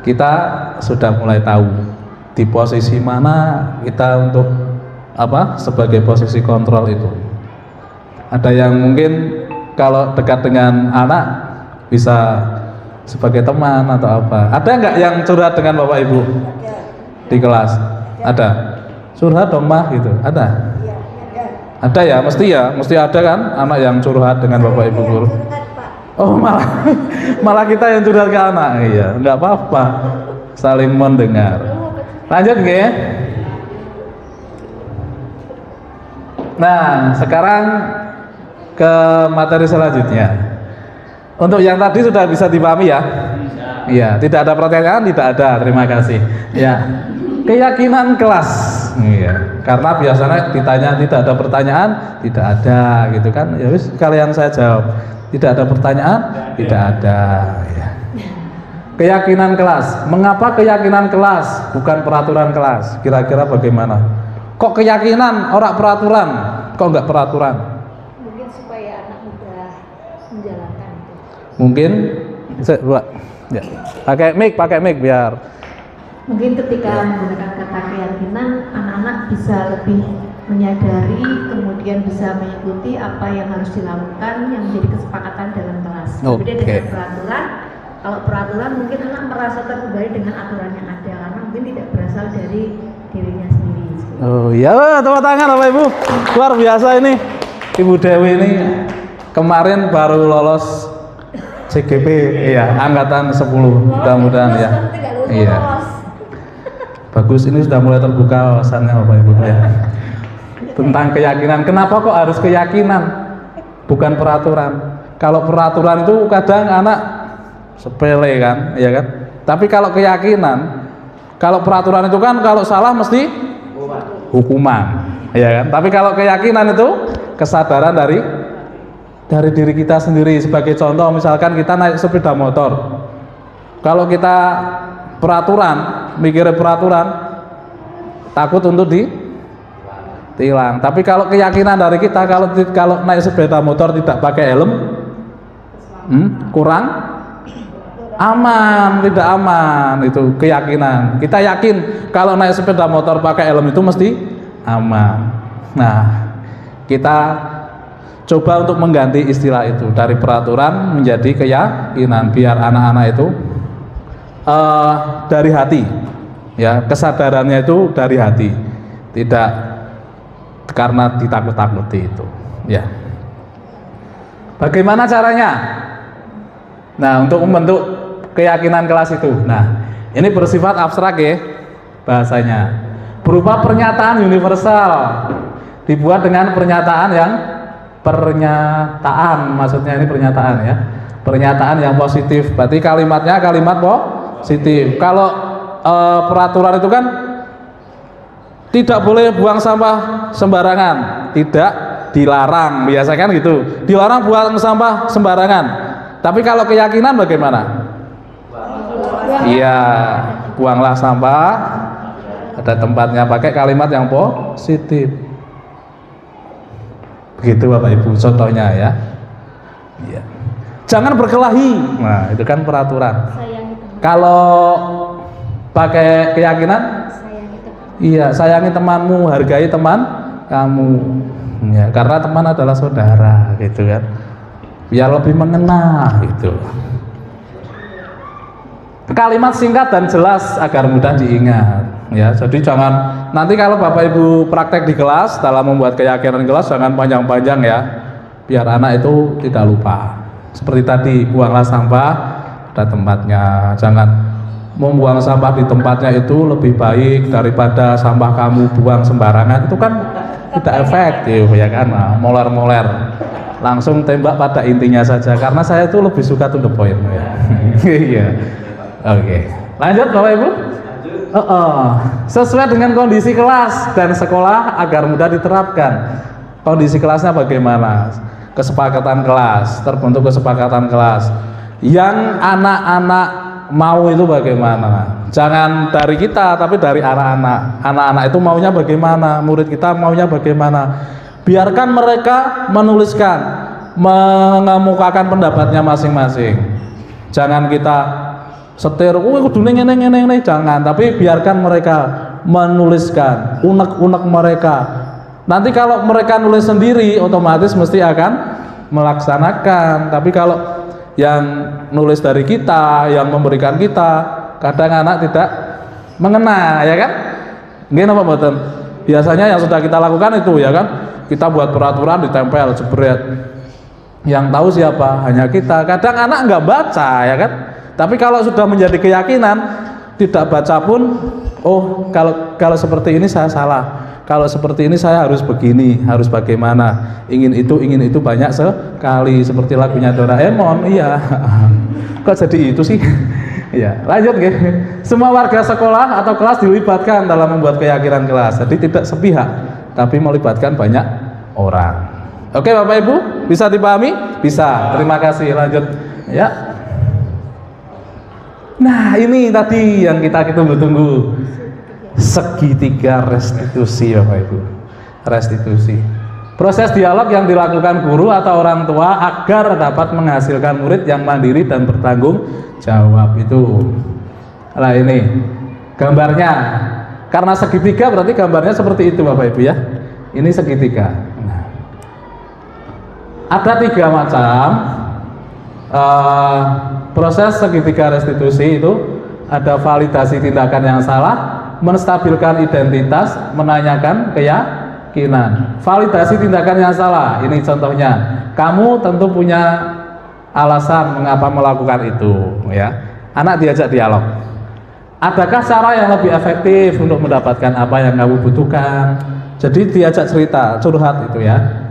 [SPEAKER 1] Kita sudah mulai tahu di posisi mana kita untuk apa? Sebagai posisi kontrol itu. Ada yang mungkin kalau dekat dengan anak bisa sebagai teman atau apa. Ada nggak yang curhat dengan Bapak Ibu di kelas? Ada. Curhat dong mah gitu. Ada. Ada ya, mesti ada kan anak yang curhat dengan Bapak Ibu guru. Oh malah kita yang curhat ke anak. Iya, nggak apa-apa. Saling mendengar. Lanjut nggih. Nah, sekarang ke materi selanjutnya. Untuk yang tadi sudah bisa dipahami ya? Iya, tidak ada pertanyaan, tidak ada. Terima kasih. Ya. Keyakinan kelas. Iya. Karena biasanya ditanya tidak ada pertanyaan, tidak ada gitu kan. Ya wis kalian saya jawab. Tidak ada pertanyaan, tidak ada ya. Keyakinan kelas. Mengapa keyakinan kelas bukan peraturan kelas? Kira-kira bagaimana? Kok keyakinan orang peraturan? Kok enggak peraturan?
[SPEAKER 4] Mungkin supaya anak muda menjalankan itu.
[SPEAKER 1] Mungkin ya. Pakai mic biar.
[SPEAKER 3] Mungkin ketika menggunakan kata keyakinan, anak-anak bisa lebih menyadari, kemudian bisa mengikuti apa yang harus dilakukan yang menjadi kesepakatan dalam kelas. Berbeda dengan peraturan. Kalau peraturan mungkin anak merasa terbebani dengan aturan yang ada karena mungkin tidak berasal dari dirinya sendiri.
[SPEAKER 1] Oh iya, tepuk tangan Bapak Ibu. Luar biasa ini. Ibu Dewi ini kemarin baru lolos CGP, iya, angkatan 10. Mudah-mudahan ya. Iya. Bagus, ini sudah mulai terbuka wawasannya Bapak Ibu ya. Tentang keyakinan. Kenapa kok harus keyakinan? Bukan peraturan. Kalau peraturan itu kadang anak sepele kan, ya kan? Tapi kalau keyakinan, kalau peraturan itu kan kalau salah mesti hukuman, ya kan? Tapi kalau keyakinan itu kesadaran dari diri kita sendiri. Sebagai contoh, misalkan kita naik sepeda motor. Kalau kita peraturan, mikirnya peraturan, takut untuk ditilang. Tapi kalau keyakinan dari kita, kalau naik sepeda motor tidak pakai helm, kurang aman, tidak aman. Itu keyakinan. Kita yakin kalau naik sepeda motor pakai helm itu mesti aman. Nah, kita coba untuk mengganti istilah itu dari peraturan menjadi keyakinan, biar anak-anak itu dari hati, ya, kesadarannya itu dari hati, tidak karena ditakut-takuti itu, ya. Bagaimana caranya? Nah, untuk membentuk keyakinan kelas itu, nah, ini bersifat abstrak ya bahasanya, berupa pernyataan universal, dibuat dengan pernyataan, maksudnya ini pernyataan ya, pernyataan yang positif. Berarti kalimatnya kalimat positif. Kalau peraturan itu kan tidak boleh buang sampah sembarangan, tidak dilarang, biasa kan gitu, dilarang buang sampah sembarangan. Tapi kalau keyakinan bagaimana? Iya, buanglah sampah ada tempatnya, pakai kalimat yang positif. Begitu Bapak Ibu contohnya ya. Iya. Jangan berkelahi. Nah, itu kan peraturan. Kalau pakai keyakinan, iya, sayangi temanmu, hargai teman kamu. Ya, karena teman adalah saudara, gitu kan. Biar lebih mengena gitu. Kalimat singkat dan jelas agar mudah diingat. Ya, jadi jangan nanti kalau Bapak Ibu praktek di kelas dalam membuat keyakinan kelas jangan panjang-panjang ya, biar anak itu tidak lupa. Seperti tadi, buanglah sampah pada tempatnya, jangan membuang sampah di tempatnya itu lebih baik daripada sampah kamu buang sembarangan, itu kan tidak efektif ya kan. Nah, moler-moler, langsung tembak pada intinya saja, karena saya itu lebih suka to the point ya. Iya. Oke. Lanjut Bapak Ibu. Sesuai dengan kondisi kelas dan sekolah agar mudah diterapkan. Kondisi kelasnya bagaimana? Kesepakatan kelas, terbentuk kesepakatan kelas. Yang anak-anak mau itu bagaimana? Jangan dari kita, tapi dari anak-anak. Anak-anak itu maunya bagaimana? Murid kita maunya bagaimana? Biarkan mereka menuliskan, mengemukakan pendapatnya masing-masing. Jangan kita setir, kudune ngene, jangan, tapi biarkan mereka menuliskan unek-unek mereka. Nanti kalau mereka nulis sendiri, otomatis mesti akan melaksanakan. Tapi kalau yang nulis dari kita, yang memberikan kita, kadang anak tidak mengena, ya kan? Gini apa mboten? Biasanya yang sudah kita lakukan itu, ya kan? Kita buat peraturan ditempel, jebret. Yang tahu siapa? Hanya kita. Kadang anak nggak baca, ya kan? Tapi kalau sudah menjadi keyakinan, tidak baca pun, oh kalau seperti ini saya salah, kalau seperti ini saya harus begini, harus bagaimana, ingin itu banyak sekali, seperti lagunya Doraemon. Iya. Kok jadi itu sih? Ya, lanjut ya. Semua warga sekolah atau kelas dilibatkan dalam membuat keyakinan kelas. Jadi tidak sepihak, tapi melibatkan banyak orang. Oke Bapak Ibu, bisa dipahami? Bisa. Terima kasih. Lanjut. Ya. Nah, ini tadi yang kita tunggu-tunggu. Segitiga restitusi Bapak Ibu. Restitusi. Proses dialog yang dilakukan guru atau orang tua agar dapat menghasilkan murid yang mandiri dan bertanggung jawab itu. Nah, ini gambarnya. Karena segitiga berarti gambarnya seperti itu Bapak Ibu ya. Ini segitiga. Nah, ada 3 macam proses segitiga restitusi itu. Ada validasi tindakan yang salah, menstabilkan identitas, menanyakan keyakinan. Validasi tindakan yang salah, ini contohnya. Kamu tentu punya alasan mengapa melakukan itu, ya. Anak diajak dialog. Adakah cara yang lebih efektif untuk mendapatkan apa yang kamu butuhkan? Jadi diajak cerita, curhat itu ya.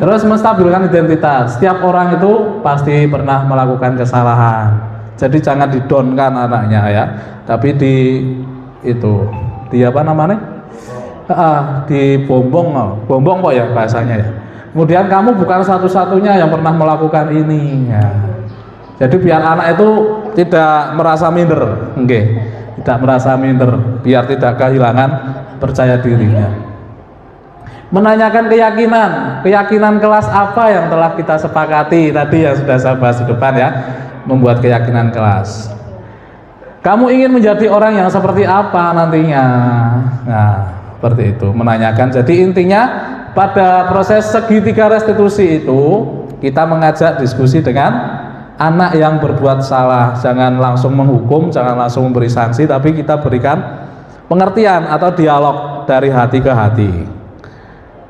[SPEAKER 1] Terus menstabilkan identitas. Setiap orang itu pasti pernah melakukan kesalahan. Jadi jangan didonkan anaknya ya, tapi di apa namanya? Dibombong kok ya bahasanya ya. Kemudian kamu bukan satu-satunya yang pernah melakukan ini ya. Jadi biar anak itu tidak merasa minder, tidak merasa minder, biar tidak kehilangan percaya dirinya. Menanyakan keyakinan kelas apa yang telah kita sepakati tadi yang sudah saya bahas di depan ya, membuat keyakinan kelas. Kamu ingin menjadi orang yang seperti apa nantinya? Nah, seperti itu, menanyakan. Jadi intinya pada proses segitiga restitusi itu kita mengajak diskusi dengan anak yang berbuat salah. Jangan langsung menghukum, jangan langsung memberi sanksi, tapi kita berikan pengertian atau dialog dari hati ke hati.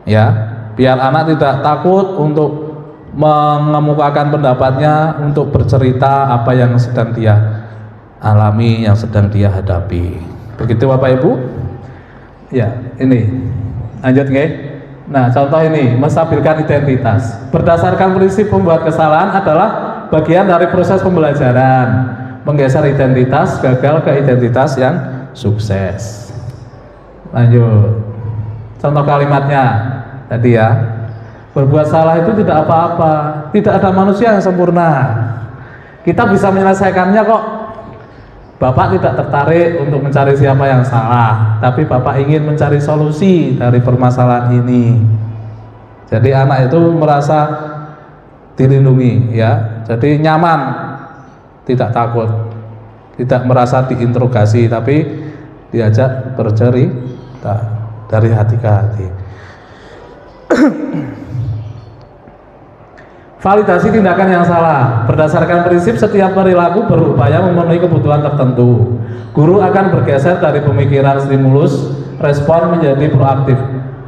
[SPEAKER 1] Ya, biar anak tidak takut untuk mengemukakan pendapatnya, untuk bercerita apa yang sedang dia alami, yang sedang dia hadapi. Begitu Bapak Ibu. Ya, ini lanjut nggih. Nah, contoh ini menstabilkan identitas. Berdasarkan prinsip pembuat kesalahan adalah bagian dari proses pembelajaran. Menggeser identitas gagal ke identitas yang sukses. Lanjut. Contoh kalimatnya tadi ya. Berbuat salah itu tidak apa-apa. Tidak ada manusia yang sempurna. Kita bisa menyelesaikannya kok. Bapak tidak tertarik untuk mencari siapa yang salah, tapi Bapak ingin mencari solusi dari permasalahan ini. Jadi anak itu merasa dilindungi ya. Jadi nyaman, tidak takut, tidak merasa diinterogasi, tapi diajak bercerita dari hati ke hati. Validasi tindakan yang salah. Berdasarkan prinsip setiap perilaku berupaya memenuhi kebutuhan tertentu. Guru akan bergeser dari pemikiran stimulus respon menjadi proaktif,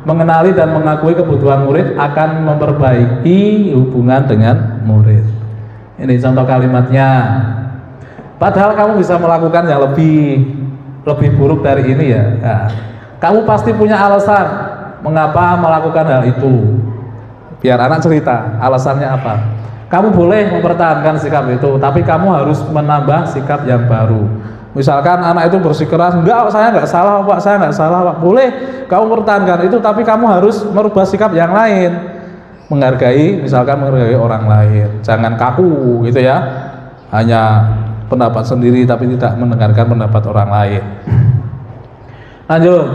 [SPEAKER 1] mengenali dan mengakui kebutuhan murid akan memperbaiki hubungan dengan murid. Ini contoh kalimatnya. Padahal kamu bisa melakukan yang lebih buruk dari ini ya. Nah, kamu pasti punya alasan mengapa melakukan hal itu. Biar anak cerita alasannya apa. Kamu boleh mempertahankan sikap itu, tapi kamu harus menambah sikap yang baru. Misalkan anak itu bersikeras, enggak, saya enggak salah Pak, saya enggak salah Pak. Boleh kamu pertahankan itu, tapi kamu harus merubah sikap yang lain. Misalkan menghargai orang lain. Jangan kaku gitu ya. Hanya pendapat sendiri tapi tidak mendengarkan pendapat orang lain. Lanjut.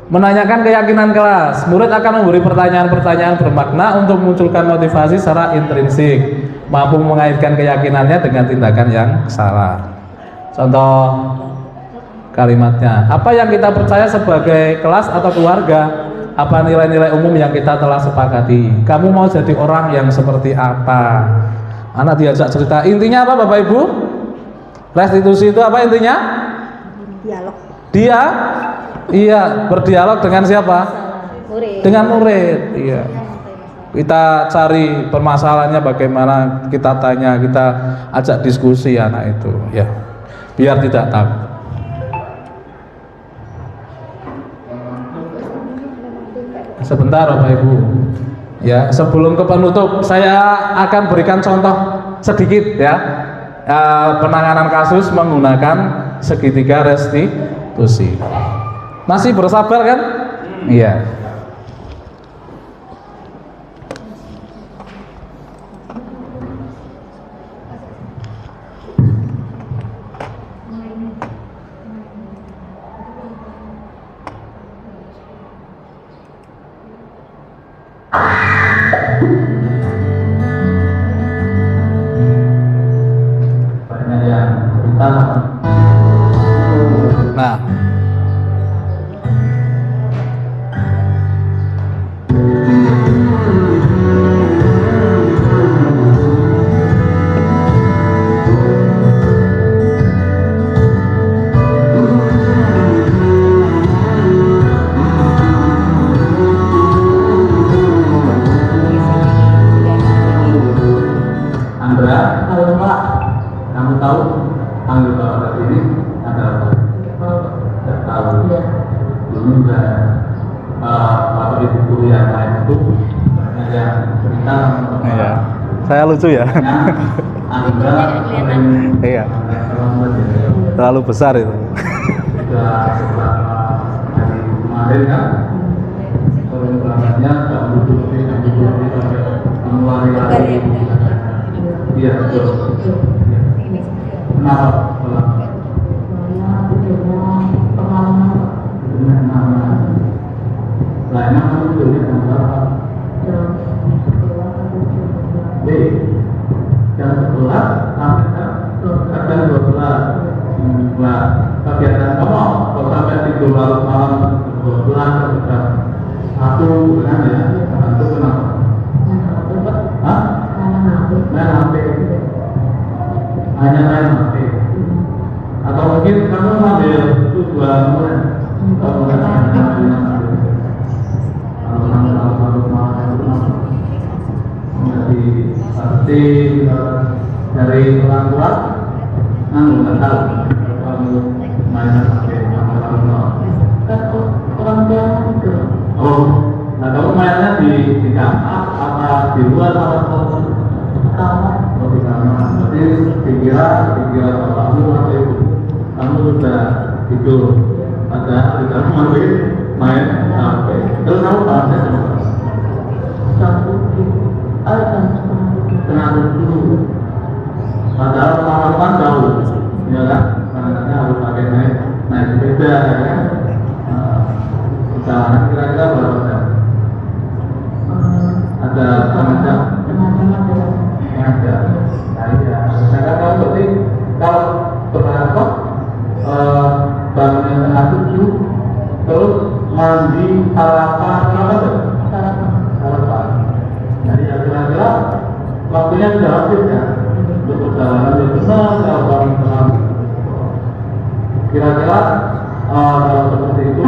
[SPEAKER 1] Menanyakan keyakinan kelas. Murid akan memberi pertanyaan-pertanyaan bermakna untuk memunculkan motivasi secara intrinsik, mampu mengaitkan keyakinannya dengan tindakan yang salah. Contoh kalimatnya, apa yang kita percaya sebagai kelas atau keluarga? Apa nilai-nilai umum yang kita telah sepakati? Kamu mau jadi orang yang seperti apa? Anak diajak cerita. Intinya apa Bapak Ibu? Restitusi itu apa intinya?
[SPEAKER 4] Dialog.
[SPEAKER 1] Iya, berdialog dengan siapa?
[SPEAKER 3] Murid.
[SPEAKER 1] Dengan murid. Iya. Kita cari permasalahannya bagaimana, kita tanya, kita ajak diskusi anak itu, ya. Biar tidak takut. Sebentar Bapak Ibu. Ya, sebelum ke penutup, saya akan berikan contoh sedikit ya. Penanganan kasus menggunakan segitiga restitusi. Masih bersabar kan? Iya. Nah,
[SPEAKER 5] Andra, halo Pak. Kamu tahu panggil Bapak ke sini ada apa? Tidak tahu. Dulu juga Bapak Ibu guru yang lain itu banyak yang cerita.
[SPEAKER 1] iya. Saya lucu ya.
[SPEAKER 5] Andra,
[SPEAKER 1] Iya. Terlalu besar itu.
[SPEAKER 5] sudah beberapa hari kemarin kan, berangkatnya tak duduk sampai mengeluarkan lagi. Iya betul. Kenapa? Lainnya kamu tidurnya jam berapa? Jam 11 sampai jam 12. Nah, kegiatan kamu kalau sampai tidur larut malam 12 atau jam 1 kan ya? Itu kenapa? Hah? Main HP. Hanya main HP. Atau mungkin kamu sambil tujuan mulai. Kalau mulai dari arti dari orang tua, nggak tahu kamu main HP orang tua itu. Oh, nah kamu mainnya di kamar apa di luar atau kamar? Oh di kamar. Berarti dikira bapakmu atau ibu kamu sudah tidur. Padahal di dalam masih main HP. Terus kamu bahasnya sama? Kenapa dulu? Padahal kamar kan jauh, ya kan? Karena harus pakai naik sepeda, ya kan? Perjalanan kira-kira berapa jam? Ada setengah jam? Setengah jam. Nah iya, misalkan kamu berarti kalau berangkat bangunnya setengah 7, terus mandi, sarapan, apa tuh? Sarapan. Jadi ya kira-kira waktunya sudah habis ya untuk perjalanan yang benar, kalau bangun setengah 7. Kira-kira kalau seperti itu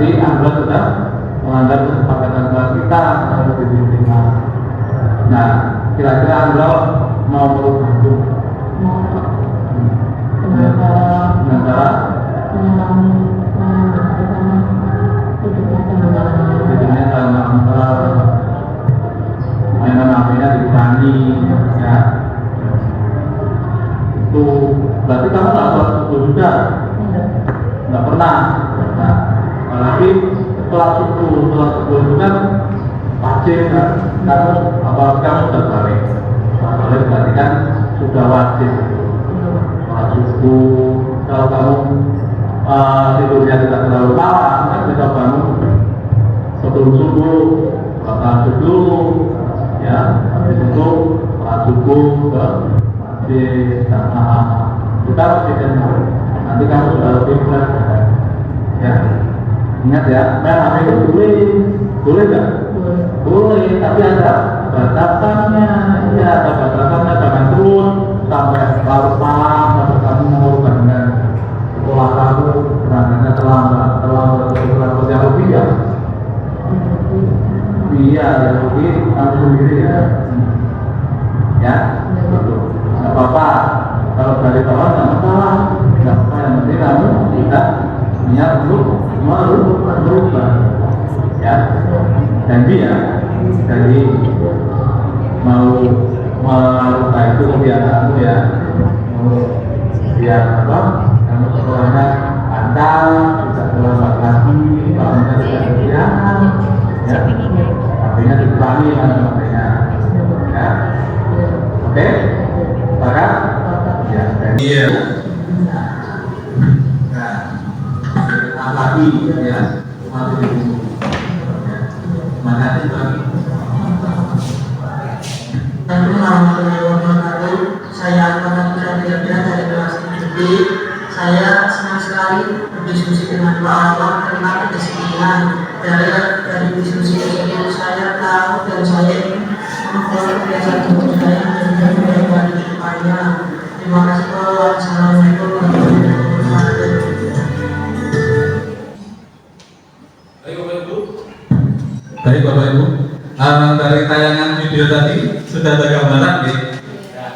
[SPEAKER 5] berarti Anda sudah melanggar kesepakatan kelas kita harus diterima. Nah, kira-kira Anda mau merubah itu? Dengan cara hidupnya dalam mainan HP-nya dikurangi, ya. Itu berarti kamu nggak pernah subuh juga, nggak pernah. Nah, apalagi setelah subuh itu kan wajib kan, kamu sudah balik berarti kan sudah wajib. Setelah subuh, kalau kamu tidurnya tidak terlalu malam, kan bisa bangun sebelum subuh, tahajud dulu, ya. Habis itu setelah subuh ke masjid, kita harus dikenal. Nanti kamu sudah lebih berat, ya. Ingat ya, main HP itu boleh nggak? Boleh, tapi ada batasannya. Ya, ada batasannya, jangan terus sampai larut malam, sampai kamu mengorbankan dengan sekolah kamu, berangkatnya terlambat yang lebih ya. Iya, yang lebih kamu sendiri ya. Ya, gitu. Nggak apa-apa. Kalau dari bawah nggak masalah, nggak apa-apa. Yang penting kamu tidak niat untuk merubah. Ya, janji ya, janji mau merubah itu kebiasaanmu ya. Biar apa? Kamu sekolahnya andal, tidak terlambat lagi, bangunnya tidak kesiangan, ya. HP-nya dikurangi HP-nya, ya. Oke, sepakat? Ya. Iya. Nah, apalagi ya, masih ditunggu. Makasih lagi.
[SPEAKER 6] Assalamualaikum warahmatullahi wabarakatuh. Saya Al-Fatah dari kelas 7B. Saya senang sekali berdiskusi dengan Pak Allah tentang kesenian. Dari diskusi tersebut saya tahu dan saya ingin membawa kebiasaan hidup saya menjadi lebih baik dari depannya. Terima kasih Pak. Assalamualaikum warahmatullahi wabarakatuh.
[SPEAKER 5] Baik Bapak Ibu, dari tayangan video tadi sudah ada gambaran ya?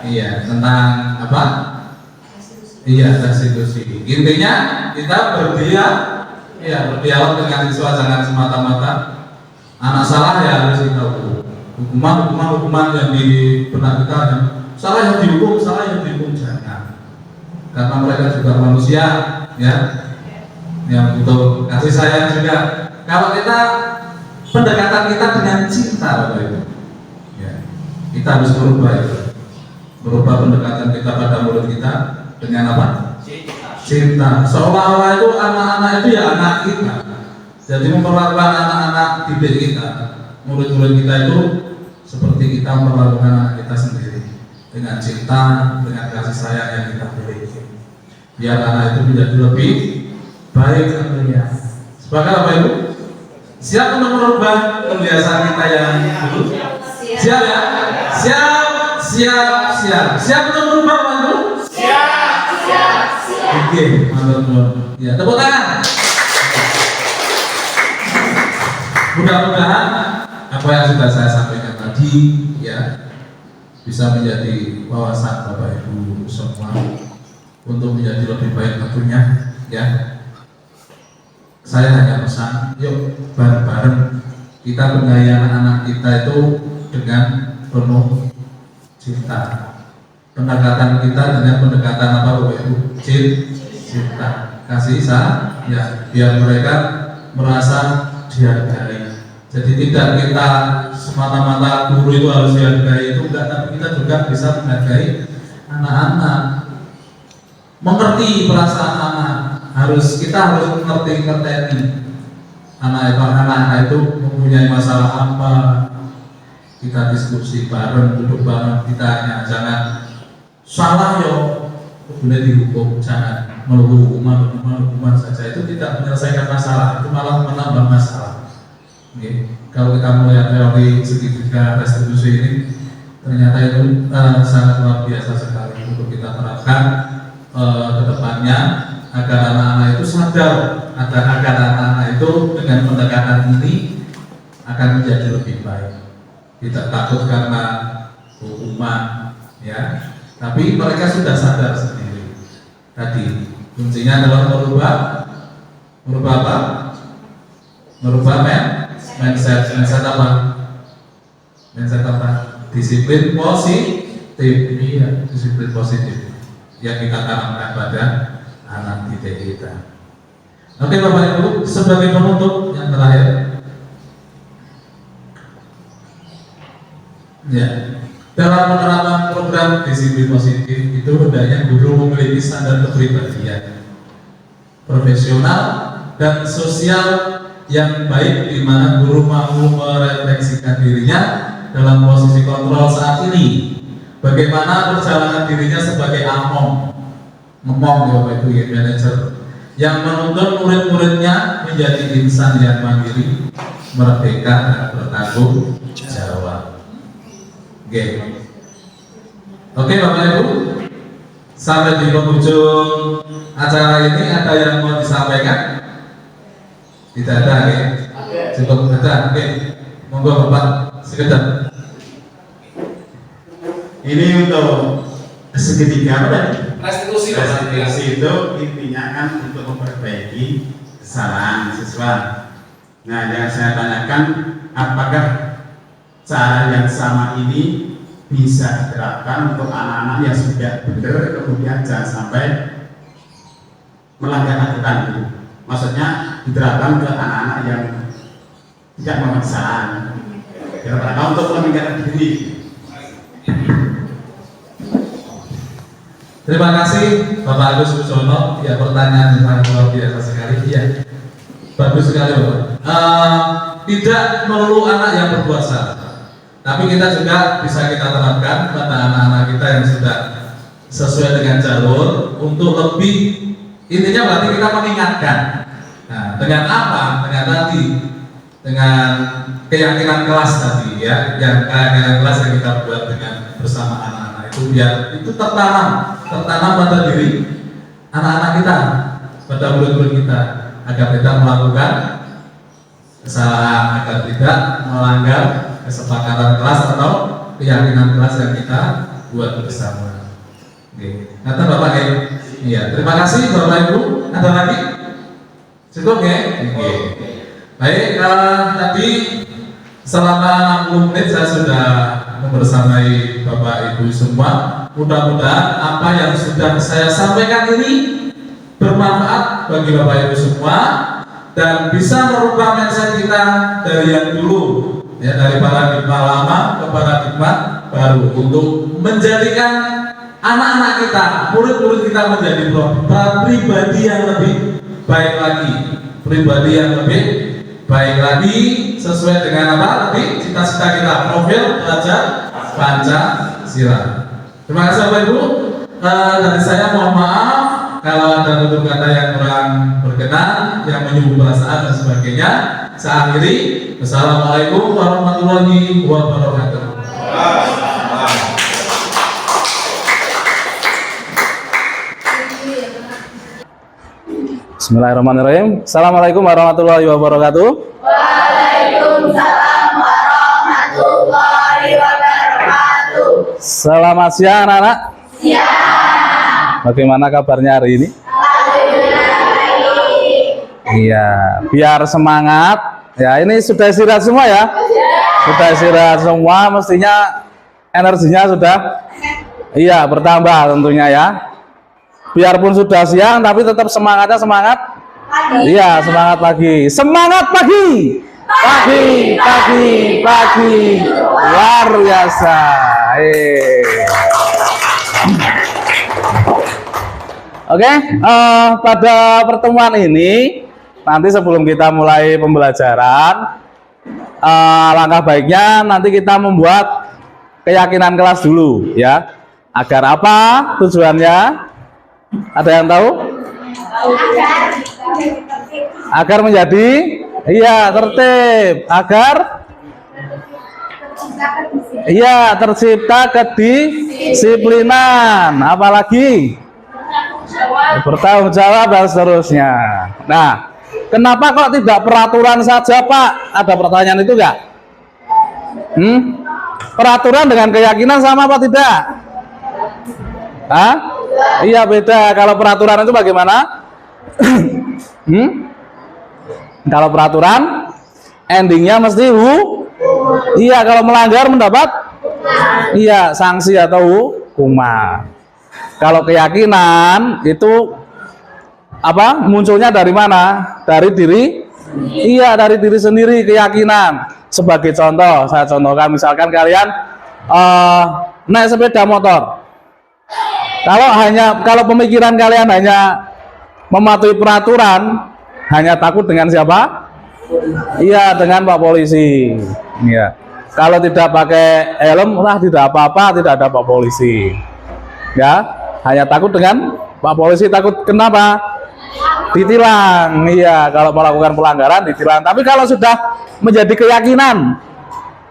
[SPEAKER 5] Iya, tentang apa? Iya, restitusi. Intinya kita berdialog dengan siswa, jangan semata-mata anak salah ya harus kita hukum. Hukuman yang di benak kita yang salah yang dihukum jangan. Karena mereka juga manusia, ya, yang butuh kasih sayang juga. Kalau kita pendekatan kita dengan cinta, Bapak Ibu, ya, kita harus merubah pendekatan kita pada murid kita dengan apa? Cinta. Seolah-olah itu anak-anak itu ya anak kita. Jadi memperlakukan anak-anak didik kita, murid-murid kita itu seperti kita memperlakukan anak kita sendiri, dengan cinta, dengan kasih sayang yang kita beri. Biar anak itu menjadi lebih baik tentunya. Sepakat Bapak Ibu? Siap untuk merubah kebiasaan kita yang dulu? Siap ya? Siap untuk merubah Bapak Ibu? Siap. Oke, mantap. Ya, tepuk tangan. Mudah-mudahan apa yang sudah saya sampaikan tadi ya bisa menjadi wawasan Bapak Ibu semua untuk menjadi lebih baik tentunya ya. Saya hanya pesan, yuk bareng-bareng kita menyayangi anak-anak kita itu dengan penuh cinta. Pendekatan kita dengan pendekatan apa Bapak Ibu? Cinta, kasih sayang, ya, biar mereka merasa dihargai. Jadi tidak kita semata-mata guru itu harus dihargai itu enggak, tapi kita juga bisa menghargai anak-anak, mengerti perasaan anak. Kita harus mengerti anak itu mempunyai masalah apa, kita diskusi bareng, duduk bareng, kita jangan salah yo boleh dihukum, jangan melulu hukuman saja, itu tidak menyelesaikan masalah, itu malah menambah masalah. Oke. Kalau kita melihat teori segitiga restitusi ini, ternyata itu sangat luar biasa sekali untuk kita terapkan ke depannya, agar anak-anak itu sadar agar anak-anak itu dengan pendekatan ini akan menjadi lebih baik. Tidak takut karena hukuman, ya. Tapi mereka sudah sadar sendiri. Tadi kuncinya adalah merubah apa? Merubah mindset apa? Mindset apa? Disiplin positif. Iya, disiplin positif yang kita tanamkan pada anak didik kita. Oke Bapak Ibu, sebagai penutup yang terakhir, ya, dalam penerapan program disiplin positif itu hendaknya guru memiliki standar kepribadian profesional dan sosial yang baik, di mana guru mampu merefleksikan dirinya dalam posisi kontrol saat ini. Bagaimana perjalanan dirinya sebagai ngomong ya Bapak Ibu, manajer yang menuntun murid-muridnya menjadi insan yang mandiri, merdeka dan bertanggung jawab. Oke Bapak Ibu, sampai di penghujung acara ini ada yang mau disampaikan? Tidak ada, oke? Cukup ada, oke? Monggo Bapak, sekedar.
[SPEAKER 7] Ini untuk segitiga apa tadi?
[SPEAKER 1] Restitusi
[SPEAKER 7] itu intinya kan untuk memperbaiki kesalahan siswa. Nah, yang saya tanyakan, apakah cara yang sama ini bisa diterapkan untuk anak-anak yang sudah benar, kemudian jangan sampai melanggar aturan itu. Maksudnya diterapkan ke anak-anak yang tidak melakukan kesalahan. Kira-kira untuk meningkatkan diri.
[SPEAKER 5] Terima kasih Bapak Agus Kusono. Ya, pertanyaan yang sangat luar biasa sekali. Iya, bagus sekali Bapak. Tidak melulu anak yang berbuat salah, tapi kita juga bisa kita terapkan pada anak-anak kita yang sudah sesuai dengan jalur untuk lebih, intinya berarti kita mengingatkan. Nah, dengan apa? Dengan tadi, dengan keyakinan kelas tadi, ya, yang keyakinan kelas yang kita buat dengan bersama anak-anak itu, biar itu tertanam pada diri anak-anak kita, pada murid-murid kita, agar kita melakukan kesalahan, agar tidak melanggar kesepakatan kelas atau keyakinan kelas yang kita buat bersama. Oke, kata Bapak ya. Iya, terima kasih Bapak Ibu. Ada lagi? Cukup ya? Oke. Baik, tadi selama 60 menit saya sudah membersamai Bapak Ibu semua. Mudah-mudahan apa yang sudah saya sampaikan ini bermanfaat bagi Bapak Ibu semua dan bisa merubah mindset kita dari yang dulu, ya, dari paradigma lama ke paradigma baru, untuk menjadikan anak-anak kita, murid-murid kita menjadi pribadi yang lebih baik lagi, pribadi yang lebih baik lagi sesuai dengan apa tadi cita-cita kita, profil belajar Pancasila. Terima kasih Bapak Ibu. Dari saya mohon maaf kalau ada tutur kata yang kurang berkenan, yang menyinggung perasaan dan sebagainya. Saya akhiri. Wassalamualaikum warahmatullahi wabarakatuh.
[SPEAKER 1] Bismillahirrahmanirrahim. Assalamualaikum warahmatullahi wabarakatuh.
[SPEAKER 8] Waalaikumsalam warahmatullahi wabarakatuh.
[SPEAKER 1] Selamat siang anak-anak.
[SPEAKER 8] Siang.
[SPEAKER 1] Bagaimana kabarnya hari ini? Iya, biar semangat. Ya, ini sudah istirahat semua ya? Sudah istirahat semua, mestinya energinya sudah bertambah tentunya ya. Biarpun sudah siang, tapi tetap semangatnya semangat. Iya, semangat pagi. Semangat pagi. Pagi. Luar biasa. Oke, pada pertemuan ini nanti sebelum kita mulai pembelajaran, langkah baiknya nanti kita membuat keyakinan kelas dulu ya. Agar apa tujuannya? Ada yang tahu? Agar menjadi tertib, agar tercipta kedisiplinan, apalagi bertanggung jawab dan seterusnya. Nah, Kenapa kok tidak peraturan saja, Pak? Ada pertanyaan itu enggak? Peraturan dengan keyakinan sama apa tidak? Hah? Iya beda. Kalau peraturan itu bagaimana? Kalau peraturan endingnya mesti iya, kalau melanggar mendapat iya sanksi atau hukuman. Kalau keyakinan itu apa? Munculnya dari mana? Dari diri. Iya, dari diri sendiri keyakinan. Sebagai contoh, saya contohkan misalkan kalian naik sepeda motor. Kalau pemikiran kalian hanya mematuhi peraturan, hanya takut dengan siapa? Iya, dengan Pak Polisi. Iya. Kalau tidak pakai helm, tidak apa-apa, tidak ada Pak Polisi. Ya, hanya takut dengan Pak Polisi. Takut kenapa? Ditilang. Iya, kalau melakukan pelanggaran ditilang. Tapi kalau sudah menjadi keyakinan,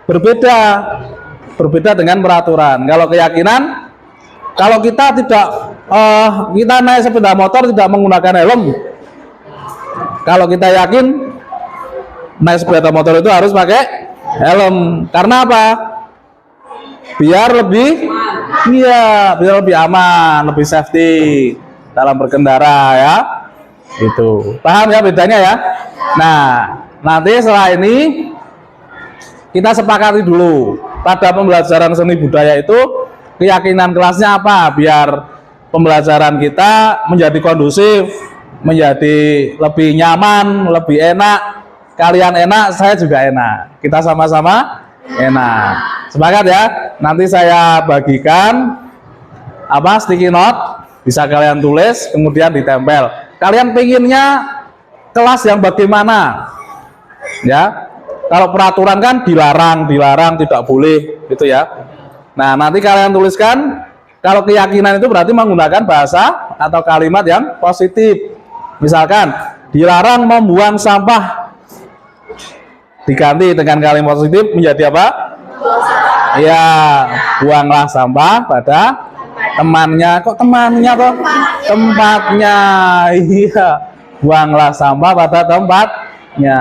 [SPEAKER 1] berbeda dengan peraturan. Kalau keyakinan, kalau kita tidak kita naik sepeda motor tidak menggunakan helm, kalau kita yakin naik sepeda motor itu harus pakai helm. Karena apa? Biar lebih aman, lebih safety dalam berkendara ya. Itu. Paham ya bedanya ya? Nah, nanti setelah ini kita sepakati dulu pada pembelajaran seni budaya itu keyakinan kelasnya apa biar pembelajaran kita menjadi kondusif, menjadi lebih nyaman, lebih enak. Kalian enak, saya juga enak. Kita sama-sama enak. Sepakat ya? Nanti saya bagikan sticky note, bisa kalian tulis kemudian ditempel. Kalian pengennya kelas yang bagaimana? Ya. Kalau peraturan kan dilarang, tidak boleh gitu ya. Nah, nanti kalian tuliskan kalau keyakinan itu berarti menggunakan bahasa atau kalimat yang positif. Misalkan dilarang membuang sampah, diganti dengan kalimat positif menjadi apa? Ya, buanglah sampah pada temannya. Kok temannya toh? Tempatnya. Iya, buanglah sampah pada tempatnya.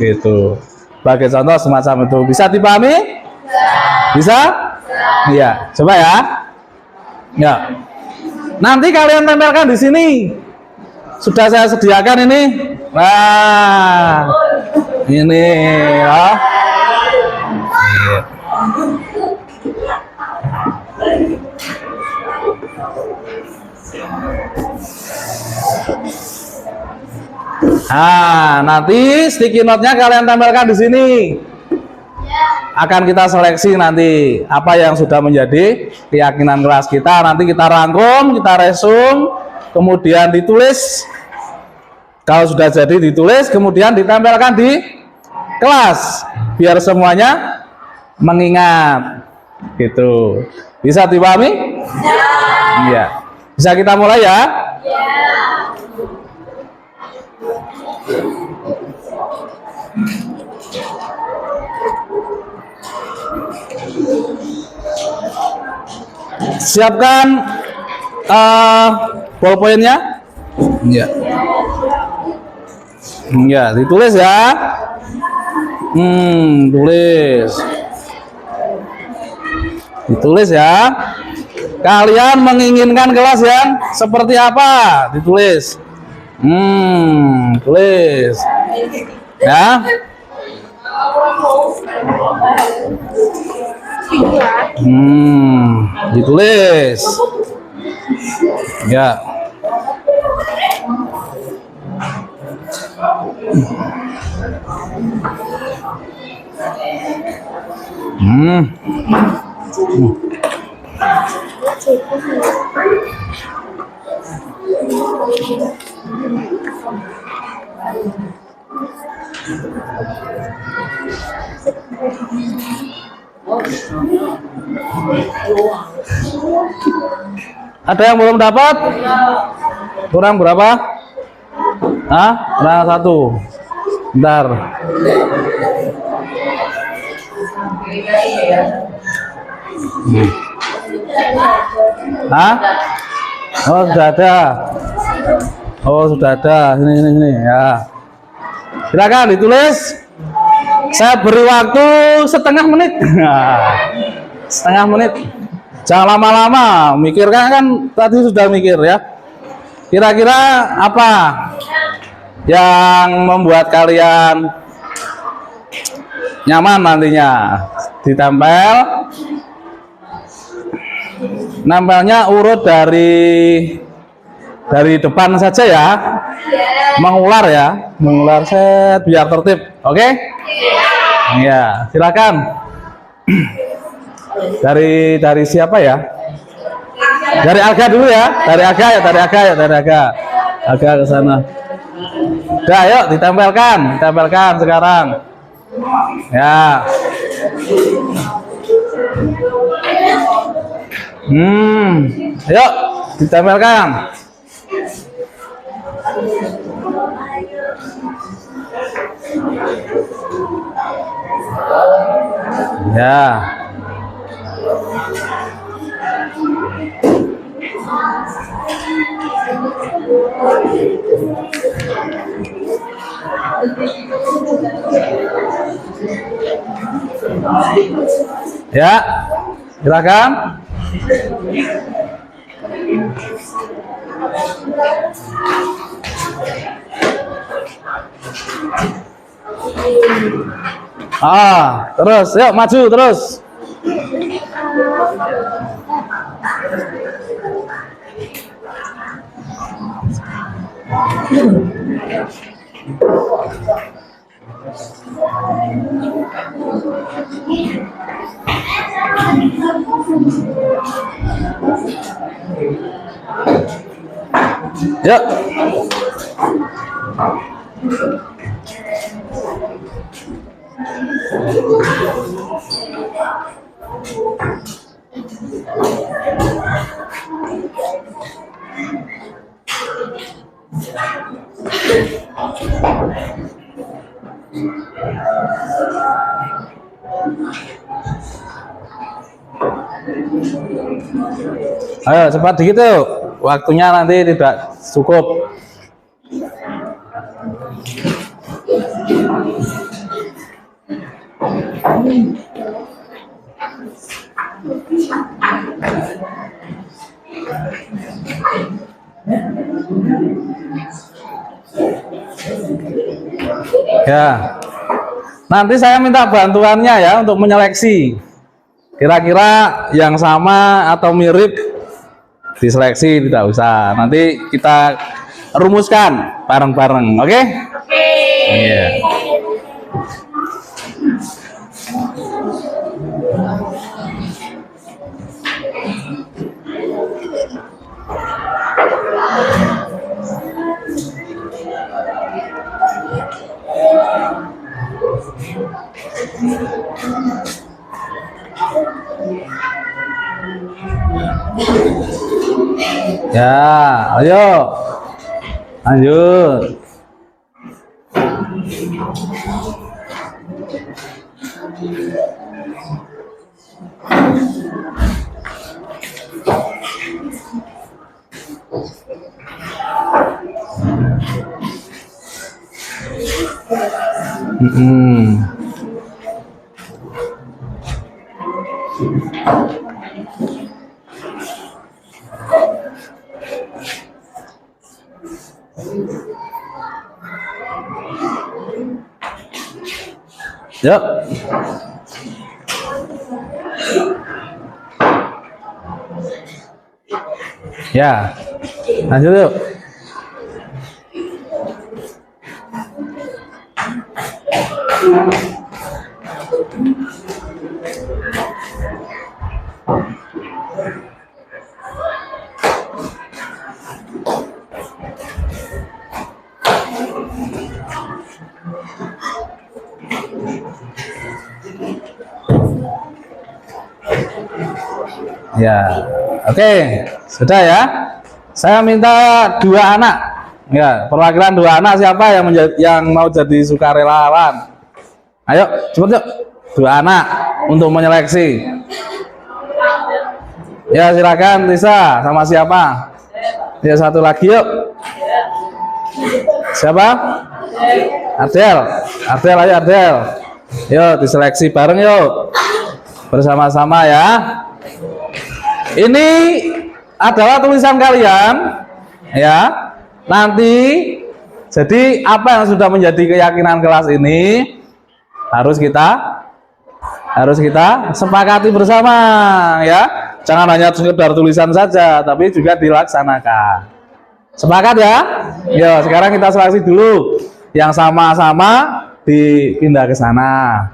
[SPEAKER 1] Gitu. Sebagai contoh semacam itu. Bisa dipahami? Bisa? Iya. Coba ya. Ya. Nanti kalian tempelkan di sini. Sudah saya sediakan ini. Nah, ini ya. Nah, nanti sticky note-nya kalian tempelkan di sini. Akan kita seleksi nanti apa yang sudah menjadi keyakinan kelas kita. Nanti kita rangkum, kita resum, kemudian ditulis. Kalau sudah jadi ditulis, kemudian ditempelkan di kelas biar semuanya mengingat. Gitu. Bisa dipahami? Iya. Bisa kita mulai ya? Siapkan ballpointnya. Ya. Ya, ditulis ya. Tulis. Ditulis ya. Kalian menginginkan kelas yang seperti apa? Ditulis. Tulis. Ya. Ditulis. Ya. Ada yang belum dapat? Kurang berapa? Kurang 1. Bentar. Oh, sudah ada. Oh, sudah ada. Sini ya. Silakan ditulis. Saya beri waktu setengah menit. Setengah menit. Jangan lama-lama. Mikirkan kan tadi sudah mikir ya. Kira-kira apa yang membuat kalian nyaman nantinya? Ditempel. Nempelnya urut dari depan saja ya. Mengular ya. Mengular set biar tertib. Oke? Ya, silakan. Dari siapa ya? Dari Aga dulu ya. Dari Aga ke sana. Udah, yuk ditempelkan sekarang. Ya. Yuk ditempelkan. Ya. Ya, silakan. Terus, yuk maju terus. Yuk. Ayo cepat dikit yuk. Waktunya nanti tidak cukup. Ya. Nanti saya minta bantuannya ya untuk menyeleksi. Kira-kira yang sama atau mirip diseleksi, tidak usah. Nanti kita rumuskan bareng-bareng, oke? Oke. Iya. Ya, ayo. Lanjut. Yuk. Ya, lanjut yuk. Ya, oke, sudah ya. Saya minta 2 anak. Ya, perwakilan 2 anak siapa yang mau jadi sukarelawan? Ayo, cepet yuk. 2 anak untuk menyeleksi. Ya, silakan Lisa, sama siapa? Ya, satu lagi yuk. Siapa? Ardel. Ardel, ayo Ardel. Yuk diseleksi bareng yuk. Bersama-sama ya. Ini adalah tulisan kalian ya. Nanti jadi apa yang sudah menjadi keyakinan kelas ini harus kita sepakati bersama ya. Jangan hanya sekedar tulisan saja, tapi juga dilaksanakan. Sepakat ya? Yo, sekarang kita seleksi dulu. Yang sama-sama dipindah ke sana.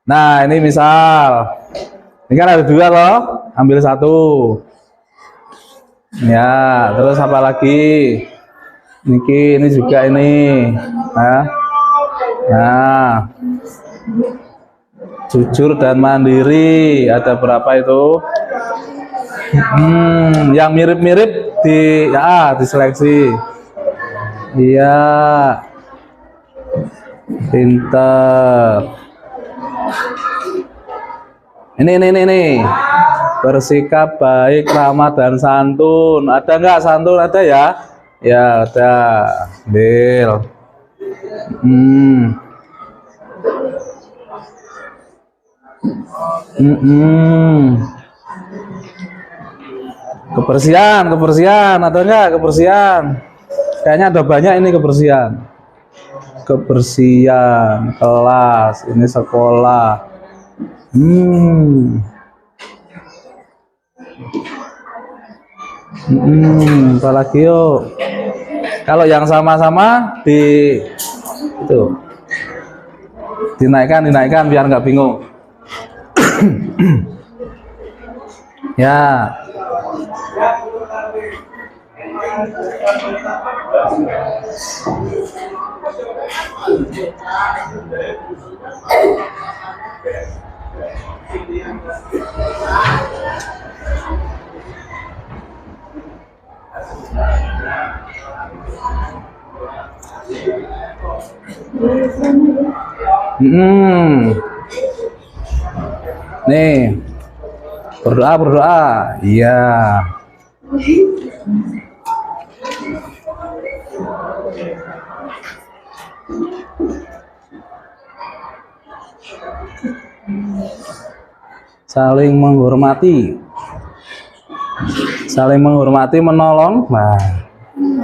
[SPEAKER 1] Nah, ini misal ini kan ada 2 loh, ambil 1. Ya, terus apa lagi? Ini juga ini. Nah, jujur dan mandiri ada berapa itu? Yang mirip-mirip diseleksi. Iya. Pintar. Ini. Bersikap baik, ramah dan santun. Ada nggak santun? Ada ya? Ya ada. Bil. Kebersihan. Ada nggak kebersihan? Kayaknya ada banyak ini kebersihan. Kebersihan kelas, ini sekolah. Apalagi yuk. Kalau yang sama-sama dinaikkan biar nggak bingung. Ya. Nih, berdoa. Iya. Saling menghormati, menolong. Nah,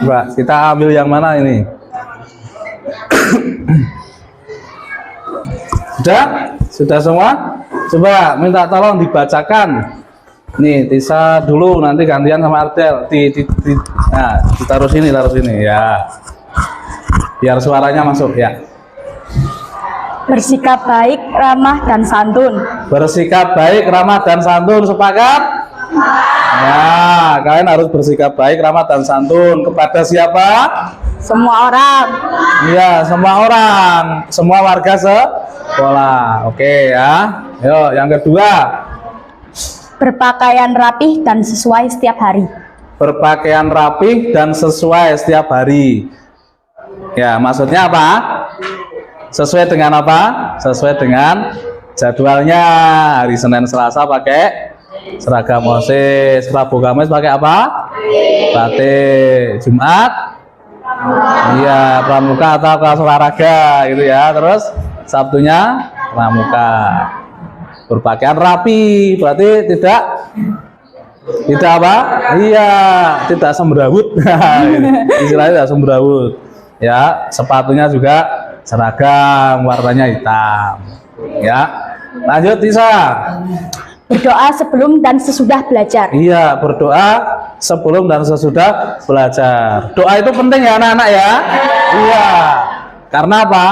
[SPEAKER 1] Mbak, kita ambil yang mana ini? Sudah semua? Coba minta tolong dibacakan. Nih, Tisa dulu, nanti gantian sama Ardel. Nah, taruh sini ya. Biar suaranya masuk ya.
[SPEAKER 9] Bersikap baik, ramah dan santun.
[SPEAKER 1] Bersikap baik, ramah dan santun, sepakat? Ya, kalian harus bersikap baik, ramah dan santun kepada siapa?
[SPEAKER 9] Semua orang.
[SPEAKER 1] Iya, semua orang, semua warga sekolah. Oke ya. Yuk, yang kedua.
[SPEAKER 9] Berpakaian rapih dan sesuai setiap hari.
[SPEAKER 1] Berpakaian rapih dan sesuai setiap hari. Ya, maksudnya apa? Sesuai dengan apa? Sesuai dengan jadwalnya. Hari Senin Selasa pakai seragam OSIS, Rabu Kamis pakai apa? Batik. Jumat iya pramuka atau kelas olahraga gitu ya. Terus Sabtunya pramuka. Berpakaian rapi berarti tidak apa? Iya, tidak semberawut. Istilahnya tidak semberawut. Ya, sepatunya juga seragam, warnanya hitam. Ya, lanjut Tisa.
[SPEAKER 9] Berdoa sebelum dan sesudah belajar.
[SPEAKER 1] Iya, berdoa sebelum dan sesudah belajar. Doa itu penting ya anak-anak ya. Iya. Karena apa?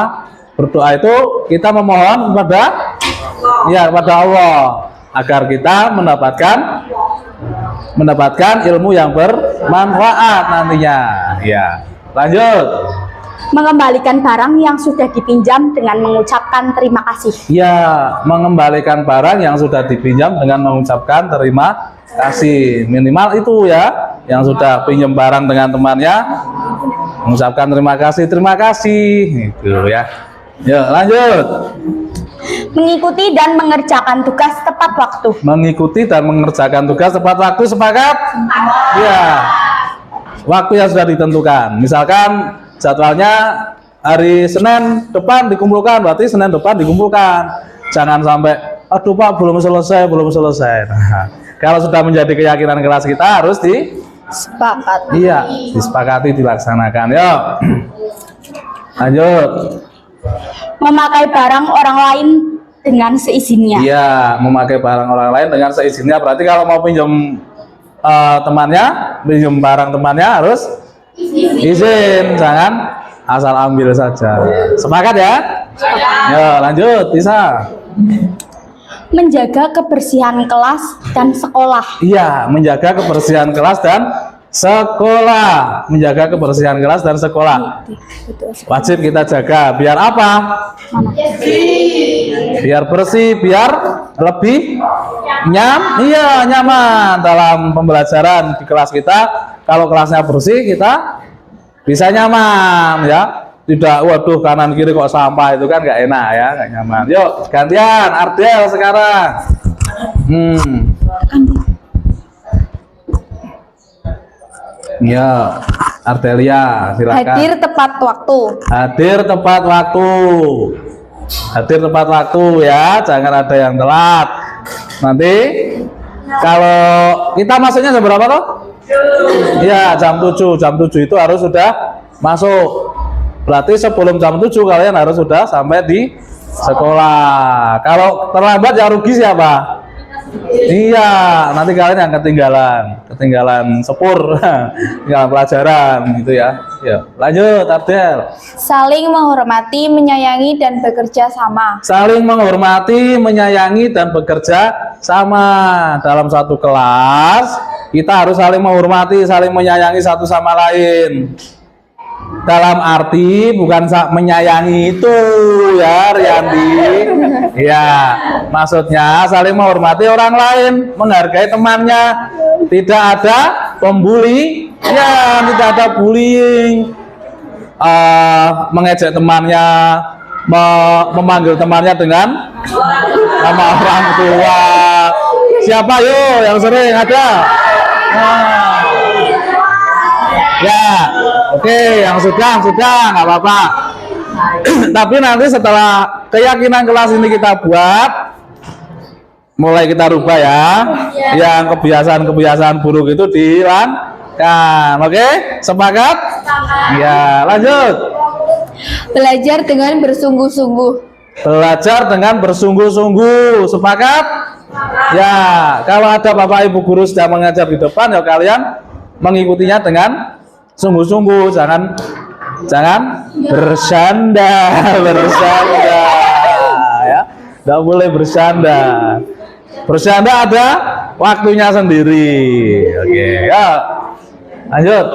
[SPEAKER 1] Berdoa itu kita memohon kepada Allah agar kita mendapatkan ilmu yang bermanfaat nantinya. Ya. Lanjut.
[SPEAKER 9] Mengembalikan barang yang sudah dipinjam dengan mengucapkan terima kasih.
[SPEAKER 1] Ya, mengembalikan barang yang sudah dipinjam dengan mengucapkan terima kasih. Minimal itu ya, yang sudah pinjam barang dengan temannya mengucapkan terima kasih itu ya. Ya, lanjut.
[SPEAKER 9] Mengikuti dan mengerjakan tugas tepat waktu.
[SPEAKER 1] Mengikuti dan mengerjakan tugas tepat waktu, sepakat? Ya. Waktu yang sudah ditentukan. Misalkan jadwalnya hari Senin depan dikumpulkan, berarti Senin depan dikumpulkan. Jangan sampai, aduh Pak belum selesai. Nah, kalau sudah menjadi keyakinan kelas kita harus
[SPEAKER 9] Sepakat.
[SPEAKER 1] iya, disepakati dilaksanakan. Yuk, lanjut.
[SPEAKER 9] Memakai barang orang lain dengan seizinnya.
[SPEAKER 1] Iya, memakai barang orang lain dengan seizinnya. Berarti kalau mau pinjam pinjam barang temannya harus izin, jangan asal ambil saja. Sepakat ya? Yo, lanjut, Tisa.
[SPEAKER 9] Menjaga kebersihan kelas dan sekolah.
[SPEAKER 1] Iya, menjaga kebersihan kelas dan sekolah. Menjaga kebersihan kelas dan sekolah. Wajib kita jaga. Biar apa? Biar bersih, biar lebih nyaman dalam pembelajaran di kelas kita. Kalau kelasnya bersih, kita bisa nyaman ya. Tidak, waduh kanan kiri kok sampah, itu kan nggak enak ya, nggak nyaman. Yuk gantian Ardel sekarang. Ya, Ardelia silakan.
[SPEAKER 9] Hadir tepat waktu.
[SPEAKER 1] Hadir tepat waktu. Hadir tepat waktu ya, jangan ada yang telat. Nanti kalau kita masuknya jam berapa toh? Iya, jam 7. Jam 7 itu harus sudah masuk. Berarti sebelum jam 7 kalian harus sudah sampai di sekolah. Kalau terlambat yang rugi siapa? Iya, nanti kalian yang ketinggalan sepur, ketinggalan pelajaran gitu ya. Ya, lanjut Ardel.
[SPEAKER 9] Saling menghormati, menyayangi dan bekerja sama.
[SPEAKER 1] Saling menghormati, menyayangi dan bekerja sama. Dalam satu kelas, kita harus saling menghormati, saling menyayangi satu sama lain. Dalam arti bukan menyayangi itu ya Riyandi ya, maksudnya saling menghormati orang lain, menghargai temannya, tidak ada pembuli ya, tidak ada bullying, mengejek temannya, memanggil temannya dengan nama orang tua. Siapa yuk yang sering ada? Ya, oke, yang sudah nggak apa-apa. Tapi nanti setelah keyakinan kelas ini kita buat, mulai kita rubah ya. Yang kebiasaan buruk itu dihilangkan. Oke, sepakat? Ya, lanjut.
[SPEAKER 9] Belajar dengan bersungguh-sungguh.
[SPEAKER 1] Belajar dengan bersungguh-sungguh. Sepakat? Ya, kalau ada Bapak Ibu guru sedang mengajar di depan, ya kalian mengikutinya dengan sungguh-sungguh, jangan bersanda ya, nggak boleh bersanda ada waktunya sendiri. Oke, ya lanjut.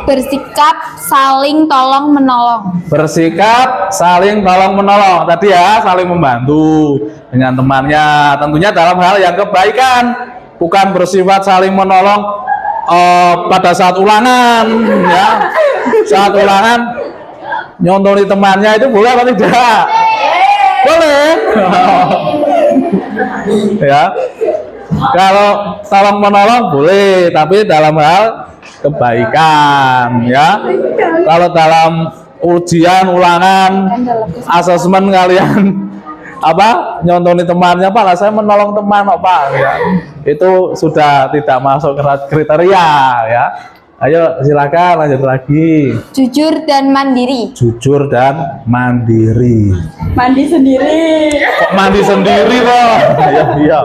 [SPEAKER 9] Bersikap saling tolong menolong.
[SPEAKER 1] Bersikap saling tolong menolong tadi ya, saling membantu dengan temannya, tentunya dalam hal yang kebaikan, bukan bersifat saling menolong pada saat ulangan ya. Saat ulangan nyontoni temannya itu boleh apa tidak? Boleh. Ya, kalau tolong menolong boleh, tapi dalam hal kebaikan ya. Kalau dalam ujian, ulangan, asesmen kalian nyontoni temannya, Pak lah saya menolong teman Pak ya, itu sudah tidak masuk kriteria ya. Ayo silakan lanjut lagi.
[SPEAKER 9] Jujur dan mandiri.
[SPEAKER 1] Jujur dan mandiri.
[SPEAKER 9] Mandi sendiri.
[SPEAKER 1] Kok mandi sendiri loh? Iya.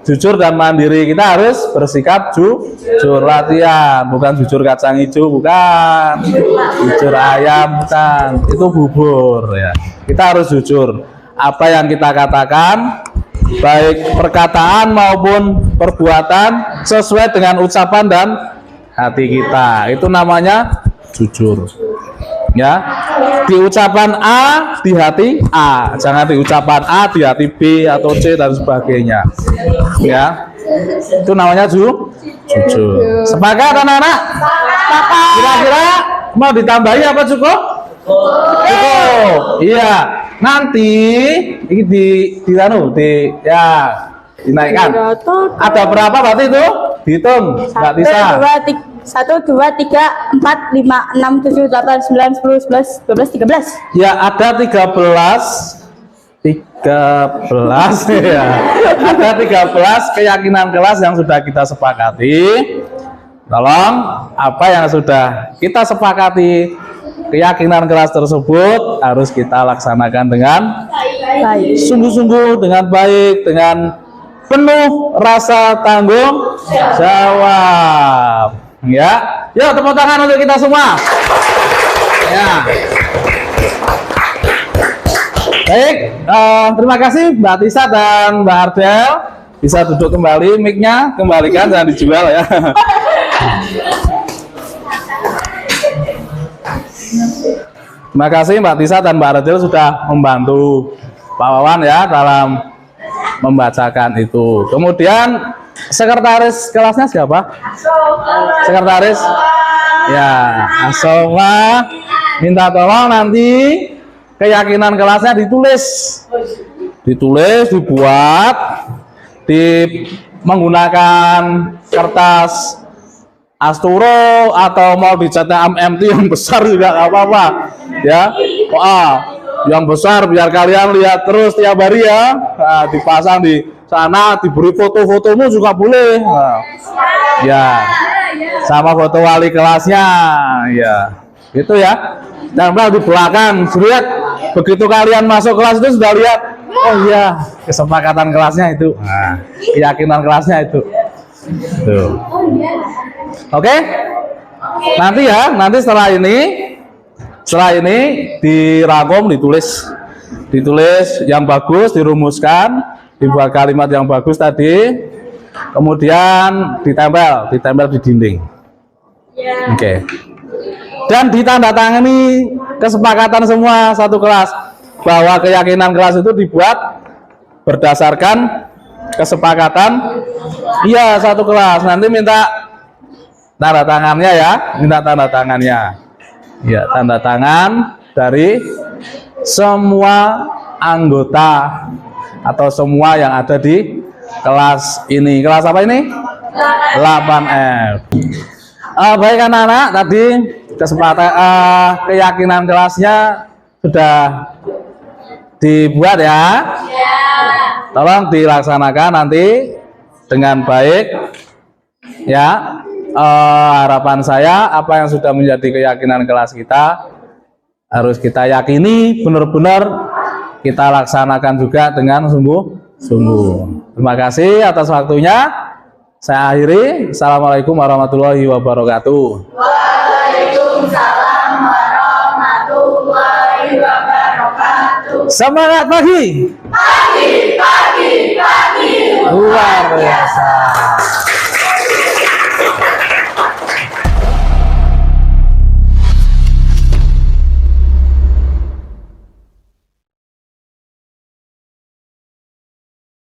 [SPEAKER 1] Jujur dan mandiri, kita harus bersikap jujur, latihan, bukan jujur kacang hijau, bukan. Jujur ayam, bukan. Itu bubur ya. Kita harus jujur. Apa yang kita katakan, baik perkataan maupun perbuatan, sesuai dengan ucapan dan hati kita, itu namanya jujur ya. Di ucapan A, di hati A, jangan di ucapan A, di hati B atau C dan sebagainya ya. Itu namanya jujur. Sepakat anak-anak? Kira-kira mau ditambahi apa cukup? Cukup. Iya, nanti ini dinaikkan. Ada berapa berarti itu? Dihitung, Mbak Tisa.
[SPEAKER 9] 1, 2, 3, 4, 5, 6, 7, 8, 9, 10, 11, 12, 13.
[SPEAKER 1] Ya, ada 13 ya. Ada 13 keyakinan kelas yang sudah kita sepakati. Tolong apa yang sudah kita sepakati, keyakinan kelas tersebut harus kita laksanakan dengan
[SPEAKER 9] Baik.
[SPEAKER 1] sungguh-sungguh, dengan baik, dengan penuh rasa tanggung jawab. Ya, yuk tepuk tangan untuk kita semua. Ya. Baik, terima kasih Mbak Tisa dan Mbak Ardel. Bisa duduk kembali, mic-nya kembalikan, jangan dijual ya. Terima kasih Mbak Tisa dan Mbak Ardel sudah membantu Pak Wawan ya dalam membacakan itu. Kemudian sekretaris kelasnya siapa? Sekretaris ya, Asoma, minta tolong nanti keyakinan kelasnya dibuat menggunakan kertas asturo atau mau dicetak MT yang besar juga nggak apa-apa ya. Yang besar biar kalian lihat terus tiap hari ya. Nah, dipasang di sana, diberi foto-fotomu juga boleh. Nah, ya, sama foto wali kelasnya, ya, gitu ya. Dan di belakang, lihat begitu kalian masuk kelas itu sudah lihat, oh iya, kesepakatan kelasnya itu, nah, keyakinan kelasnya itu. Tuh. Oke, nanti ya, nanti setelah ini dirangkum, ditulis yang bagus, dirumuskan, dibuat kalimat yang bagus tadi, kemudian ditempel di dinding. Oke. Dan ditandatangani kesepakatan semua satu kelas bahwa keyakinan kelas itu dibuat berdasarkan kesepakatan iya satu kelas. Nanti minta tanda tangannya ya, ya, tanda tangan dari semua anggota atau semua yang ada di kelas ini. Kelas apa ini? 8F. Baik anak-anak, tadi kesempatan keyakinan kelasnya sudah dibuat ya. Tolong dilaksanakan nanti dengan baik ya. Harapan saya apa yang sudah menjadi keyakinan kelas kita harus kita yakini benar-benar kita laksanakan juga dengan sungguh-sungguh. Terima kasih atas waktunya. Saya akhiri. Assalamualaikum warahmatullahi wabarakatuh.
[SPEAKER 8] Waalaikumsalam warahmatullahi wabarakatuh.
[SPEAKER 1] Semangat pagi.
[SPEAKER 8] Pagi.
[SPEAKER 1] Luar biasa.